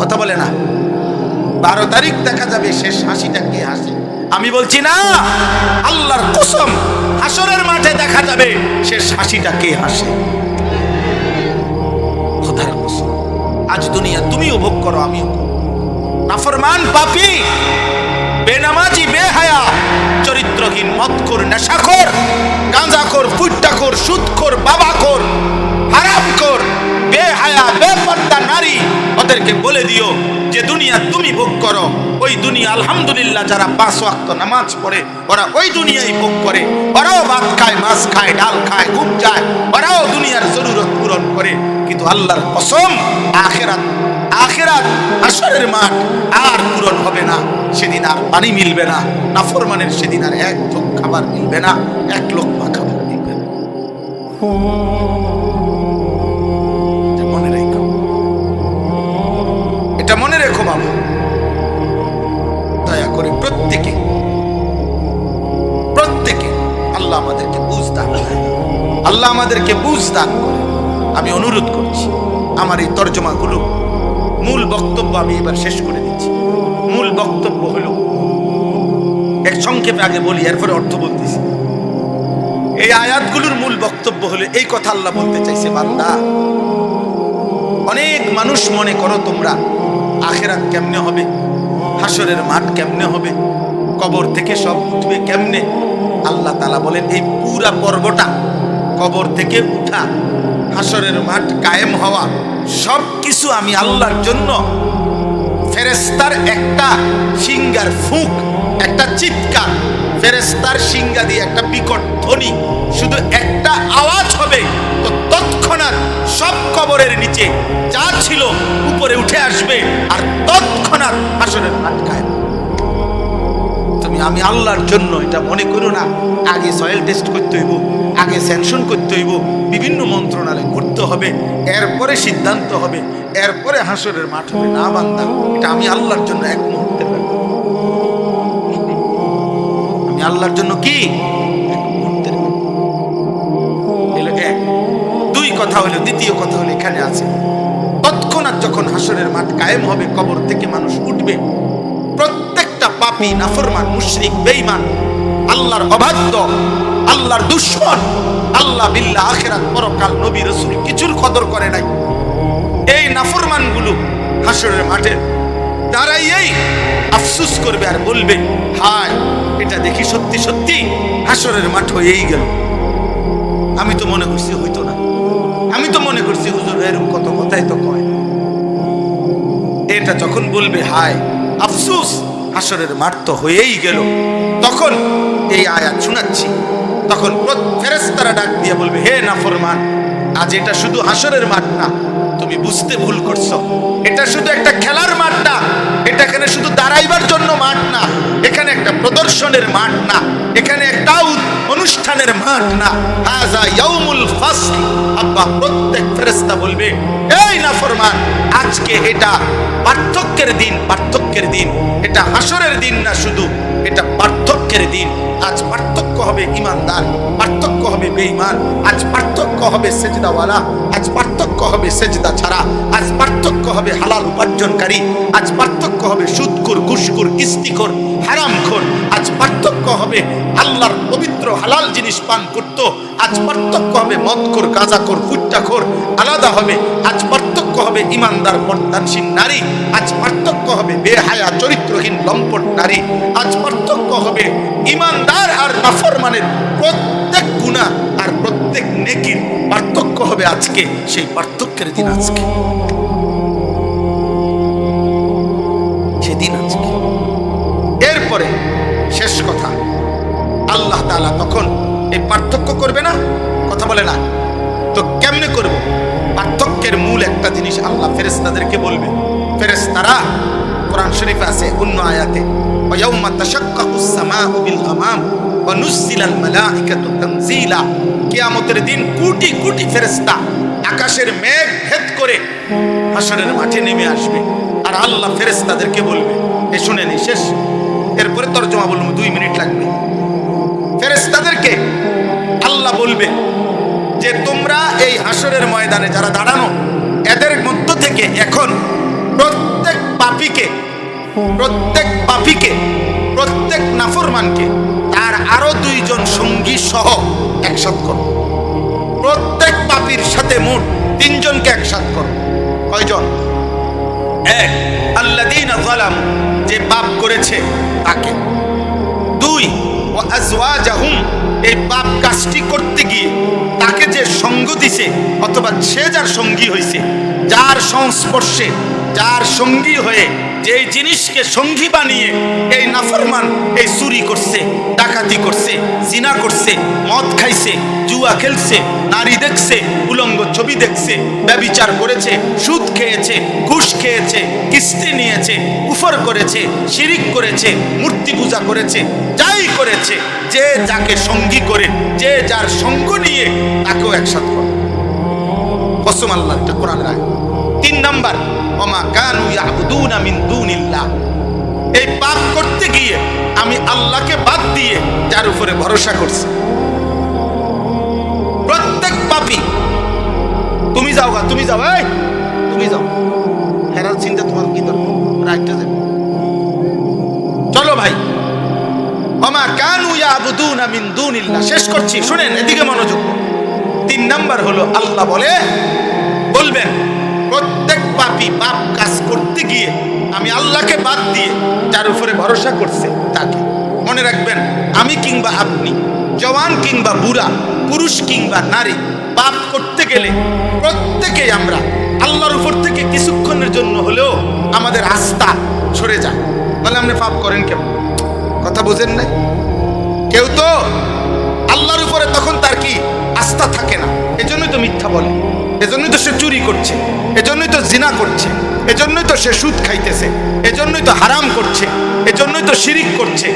কথা বলে না। 12 তারিখ দেখা যাবে শেষ হাসিটা কে হাসে। আমি বলছি না, আল্লাহর কসম, হাসরের মাঠে দেখা যাবে শেষ হাসিটা কে হাসে। খোদার কসম, আজ দুনিয়া তুমিও ভোগ করো, আমিও করো। নাফরমান, পাপী, বেনামাজি, বেহায়া, চরিত্রহীন, মদখোর, নেশাখোর, গাঁজাখোর, ফুট্টাখোর, সুদখোর, বাবাখোর, হারামখোর, বেহায়া, বেপর্দা নারী, ওদেরকে বলে দিও যে দুনিয়া তুমি ভোগ করো। ওই দুনিয়া আলহামদুলিল্লাহ যারা 5 ওয়াক্ত নামাজ পড়ে ওরা ওই দুনিয়াই ভোগ করে। ওরাও ভাত খায়, মাছ খায়, ডাল খায়, ঘুম যায়, ওরাও দুনিয়ার জরুরত পূরণ করে। কিন্তু আল্লাহর কসম, আখিরাত, আখিরাত, হাসরের মাঠ আর পূরণ হবে না। সেদিন আর পানি মিলবে না, নাফরমানের সেদিন আর এক ঢোক খাবার মিলবে না, এক লোকমা খাবার মিলবে না। মনে রেখো, এটা মনে রেখো বাবা, দয়া করে প্রত্যেকে প্রত্যেকে আল্লাহ আমাদেরকে বুঝ দান করে, আল্লাহ আমাদেরকে বুঝ দান করে। আমি অনুরোধ করছি, আমার এই তর্জমাগুলো মূল বক্তব্য আমি এবার শেষ করে দিচ্ছি। মূল বক্তব্য হলো, এক সংক্ষেপে আগে বলি, এরপরে অর্থ বলতেছি। এই আয়াতগুলোর মূল বক্তব্য হলো এই কথা আল্লাহ বলতে চাইছে, বান্দা, অনেক মানুষ মনে করো তোমরা আখিরাত কেমনে হবে, হাসরের মাঠ কেমনে হবে, কবর থেকে সব উঠবে কেমনে। আল্লাহ তাআলা বলেন এই পুরা পর্বটা, কবর থেকে উঠা, হাসরের মাঠ কায়েম হওয়া, সব কিছু আমি আল্লাহর জন্য ফেরেশতার একটা সিঙ্গার ফুঁক, একটা চিৎকার, ফেরেশতার সিঙ্গা দিয়ে একটা বিকট ধ্বনি, শুধু একটা আওয়াজ হবে তো তৎক্ষণাৎ সব কবরের নিচে যা ছিল উপরে উঠে আসবে, আর তৎক্ষণাৎ হাসরের মাঠ কায়েম। তুমি আমি আল্লাহর জন্য এটা মনে করো না আগে সয়েল টেস্ট করতে হইব, আগে স্যাংশন করতে হইব, বিভিন্ন মন্ত্রণালয় করতে হবে, এরপরে সিদ্ধান্ত হবে, এরপরে হাসরের মাঠ হবে। না বান্দা, এটা আমি আল্লাহর জন্য এক মুহূর্তের ব্যাপার। আমি আল্লাহর জন্য কি এক মুহূর্তের ব্যাপার। এক, দুই কথা হলো, দ্বিতীয় কথা হলো এখানে আছে, তৎক্ষণাৎ যখন হাসরের মাঠ কায়েম হবে, কবর থেকে মানুষ উঠবে, প্রত্যেকটা পাপী, নাফরমান, মুশরিক, বেঈমান, আল্লাহর অবাধ্য, আল্লাহর দুশমন, আল্লাহ বিল্লাহ, আখিরাত, পরকাল, নবী রাসূল কিছুর কদর করে নাই, এই নাফরমানগুলো হাসরের মাঠে দাঁড়াইয়েই আফসোস করবে আর বলবে, হায়, এটা দেখি সত্যি সত্যি হাসরের মাঠ হয়েই গেল। আমি তো মনে করছি হইতো না, আমি তো মনে করছি হুজুর এরকম কত কথাই তো কয়। এটা যখন বলবে, হায় আফসোস, হাসরের মাঠ তো হয়েই গেল, তখন এই আয়াত শোনাচ্ছি, তখন ফেরেশতারা ডাক দিয়ে বলবে, হে নাফরমান, আজ এটা শুধু হাসরের মাঠ না, তুমি বুঝতে ভুল করছো। এটা শুধু একটা খেলার মাঠ না, এটা এখানে শুধু দাঁড়াইবার জন্য মাঠ না, এখানে একটা প্রদর্শনের মাঠ না, এখানে একটা অনুষ্ঠানের মাঠ না, হাযা ইয়াউমুল ফাসল। আব্বা, প্রত্যেক ফেরেশতা বলবে, এই নাফরমান, আজকে এটা পার্থক্যের দিন, পার্থক্যের দিন, এটা হাসরের দিন না, শুধু এটা পার্থক্যের দিন। আজ পার্থক্য হবে ইমানদার, পার্থক্য হবে বেঈমান, আজ পার্থক্য হবে সেজদাওয়ালা, আজ পার্থক্য হবে সেজদা ছাড়া, আজ পার্থক্য হবে হালাল উপার্জনকারী, আজ পার্থক্য হবে সুদখোর, ঘুষখোর, কিস্তিখোর, হারামখোর, আজ পার্থক্য হবে আল্লাহর পবিত্র হালাল জিনিস পান করত, আজ পার্থক্য হবে মদখোর, গাঁজাখোর, ফুট্টাখোর, আলাদা হবে। আজ পার্থক্য হবে ইমানদার, পর্দানশীল নারী, আজ পার্থক্য হবে বেহায়া, চরিত্রহীন, লম্পট নারী, আজ পার্থক্য হবে ইমানদার আর নাফরমানের প্রত্যেক গুনাহ আর হবে আজকে, সেই পার্থক্যের দিন আজকে, সেদিন আজকে। এরপরে শেষ কথা, আল্লাহ তাআলা তখন এই পার্থক্য করবে না, কথা বলে না তো কেমনে করব? পার্থক্যের মূল একটা জিনিস আল্লাহ ফেরেশতাদেরকে বলবে। ফেরেশতারা, কোরআন শরীফে আছে অন্য আয়াতে, ওয়ায়াউমা তাশাক্কাকুস সামাউ বিল গামাম ওয়া নুজ্জিলাল মালাইকাতু তানজিলা, কিয়ামতের দিন কোটি কোটি ফেরেশতা আকাশের মেঘ ভেদ করে হাশরের মাঠে নেমে আসবে, আর আল্লাহ ফেরেশতাদেরকে বলবে, এ শুনেন শেষ, এরপরে তরজমা বলবো, 2 মিনিট লাগবে। ফেরেশতাদেরকে আল্লাহ বলবে যে তোমরা এই হাশরের ময়দানে যারা দাঁড়ানো, এদের মধ্য থেকে এখন প্রত্যেক পাপীকে প্রত্যেক নাফরমানকে তার আরো 2 জন সঙ্গী সহ একসাথ করো। প্রত্যেক পাপীর সাথে মোট 3 জনকে একসাথ করো। কয়জন? 1, আল্লাযীনা যালামু, যে পাপ করেছে তাকে। 2, ওয়া আজওয়াজাহুম, এই পাপ কাজটি করতে গিয়ে তাকে যে সঙ্গ দিছে অথবা সে যার সঙ্গী হয়েছে, যার সংস্পর্শে, যার সঙ্গী হয়ে যে জিনিসকে সঙ্গী বানিয়ে এই নাফরমান এই চুরি করছে, ডাকাতি করছে, জিনা করছে, মদ খাইছে, জুয়া খেলছে, নারী দেখছে, উলঙ্গ ছবি দেখছে, ব্যভিচার করেছে, সুদ খেয়েছে, ঘুষ খেয়েছে, কিস্তি নিয়েছে, কুফর করেছে, শিরিক করেছে, মূর্তি পূজা করেছে, যাই করেছে, যে যাকে সঙ্গী করে, যে যার সঙ্গ নিয়ে তাকেও একসাথে করে। কসম আল্লাহ, এটা কোরআনের আয়াত। 3 নাম্বার, ওমা কানু ইয়াবুদুনা মিন দুনিল্লাহ, এই পাপ করতে গিয়ে আমি আল্লাহকে বাদ দিয়ে যার উপরে ভরসা করছি। প্রত্যেক পাপী, তুমি যাও, তুমি যাও, এই তুমি যাও, হেরার চিন্তা তোমার কি দরকার, রাইটটা যাবে, চলো ভাই। ওমা কানু ইয়াবুদুনা মিন দুনিল্লাহ, শেষ করছি, শুনেন, এদিকে মনোযোগ। 3 নাম্বার হলো আল্লাহ বলবেন প্রত্যেক পাপী পাপ কাজ করতে গিয়ে আমি আল্লাহকে বাদ দিয়ে যার উপরে ভরসা করছে তাকে। মনে রাখবেন, আমি কিংবা আপনি, জওয়ান কিংবা বুড়া, পুরুষ কিংবা নারী, পাপ করতে গেলে প্রত্যেকেই আমরা আল্লাহর উপর থেকে কিছুক্ষণের জন্য হলেও আমাদের আস্থা সরে যায়। তাহলে আপনি পাপ করেন কেমন? কথা বুঝেন নাই? কেউ তো আল্লাহর উপরে তখন তার কি আস্থা থাকে না, এজন্যই তো মিথ্যা বলে, এজন্যই তো সে চুরি করছে, এজন্যই তো জিনা করছে, এজন্যই তো সে সুদ খাইতেছে, এজন্যই তো হারাম করছে, এজন্যই তো শিরিক করছে,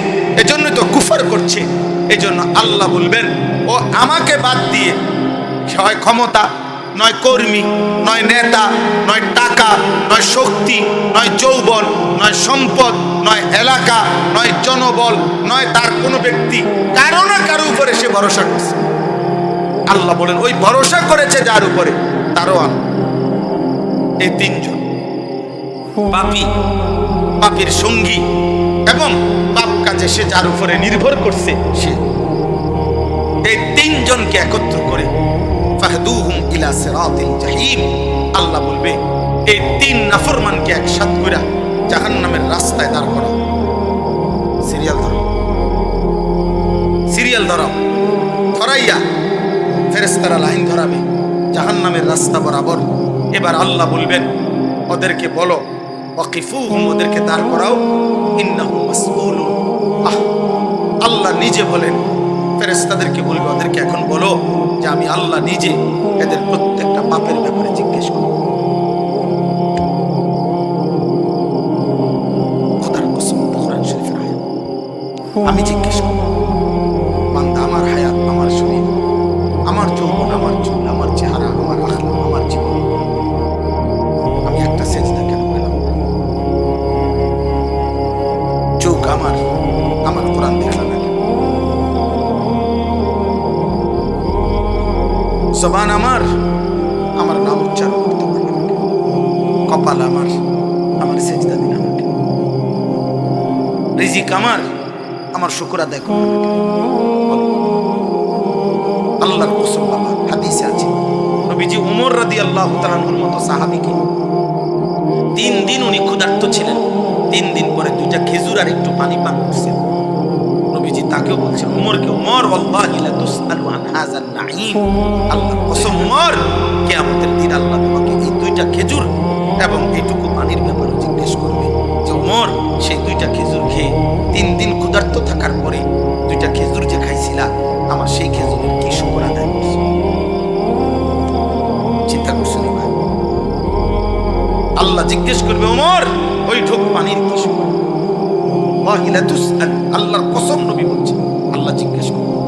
এজন্যই তো কুফর করছে। এজন্য আল্লাহ বলবেন, ও আমাকে বাদ দিয়ে হয় ক্ষমতা, নয় কর্মী, নয় নেতা, নয় টাকা, নয় শক্তি, নয় যৌবন, নয় সম্পদ, নয় এলাকা, নয় জনবল, নয় তার কোনো ব্যক্তি, কারো না কারো উপরে সে ভরসা করছে। আল্লাহ বলেন, ওই ভরসা করেছে যার উপরে তারও আন। এই 3 জন পাপী, পাপীর সঙ্গী এবং পাপ কাজে সে যার উপরে নির্ভর করছে সে, এই 3 জনকে একত্র করে ফাহদুহুম ইলা সিরাতিল জাহিম, আল্লাহ বলবে এই 3 নাফরমানকে একসাথে করে জাহান্নামের রাস্তায় দাঁড় করাও। সিরিয়াল ধরাও, ধরাইয়া ফেরেশতারা লাইন ধরাবে জাহান্নামের রাস্তা বরাবর। এবার আল্লাহ বলবেন, ওদেরকে বলো, ওয়াকিফুহুম, ওদেরকে দাঁড় করাও, ইন্নাহুম মাসউলুন। আল্লাহ নিজে বলেন, ফেরেশতাদেরকে বলবে, ওদেরকে এখন বলো যে আমি আল্লাহ নিজে এদের প্রত্যেকটা পাপের ব্যাপারে জিজ্ঞেস করব। খোদার কসম, কোরআন শরীফের আয়াত, আমি জিজ্ঞেস করব, বান্দা আমার হায়াত, আমার শরীর, আমার যৌবন, আমার চুল, আমার চেহারা, আমার আখলাক, আমার জীবন, আমি একটা সেজদা কেন পেলাম? চোখ আমার কোরআন দেখলাম না, জবান আমার নাম উচ্চারণ করতে পারলাম না, কপাল আমার সেজদা দিলাম না, রিজিক আমার শুকর আদায় করলাম না। আল্লাহর কসম বাবা, হাদিসে আছে নবীজি ওমর রাদিয়াল্লাহু তাআলা আনহুর মতো সাহাবীকে 3 দিন উনি ক্ষুধার্ত ছিলেন, 3 দিন পরে 2টা খেজুর আর একটু পানি পান করছেন। নবীজি তাকেও বলছে ওমরকে, ওমর ওয়াল্লাহি লা তুসআলু আন হাযান নাঈম, আল্লাহর কসম ওমর, কিয়ামতের দিন আল্লাহ তোমাকে এই দুইটা খেজুর এবং এইটুকু পানির ব্যাপারে জিজ্ঞেস করবে যে ওমর, সেই দুইটা খেজুর খেয়ে 3 দিন ক্ষুধার্ত থাকার পরে দুইটা খেজুর যে খাইছিলা, আমার সেই খেজুরের কি শুকর আদায় করছো? চিন্তা করছেন ভাই? আল্লাহ জিজ্ঞেস করবে ওমর, ওই ঢোক পানির কি শুকর? আল্লাহর কসম নবী বলছে, আল্লাহ জিজ্ঞেস করবে।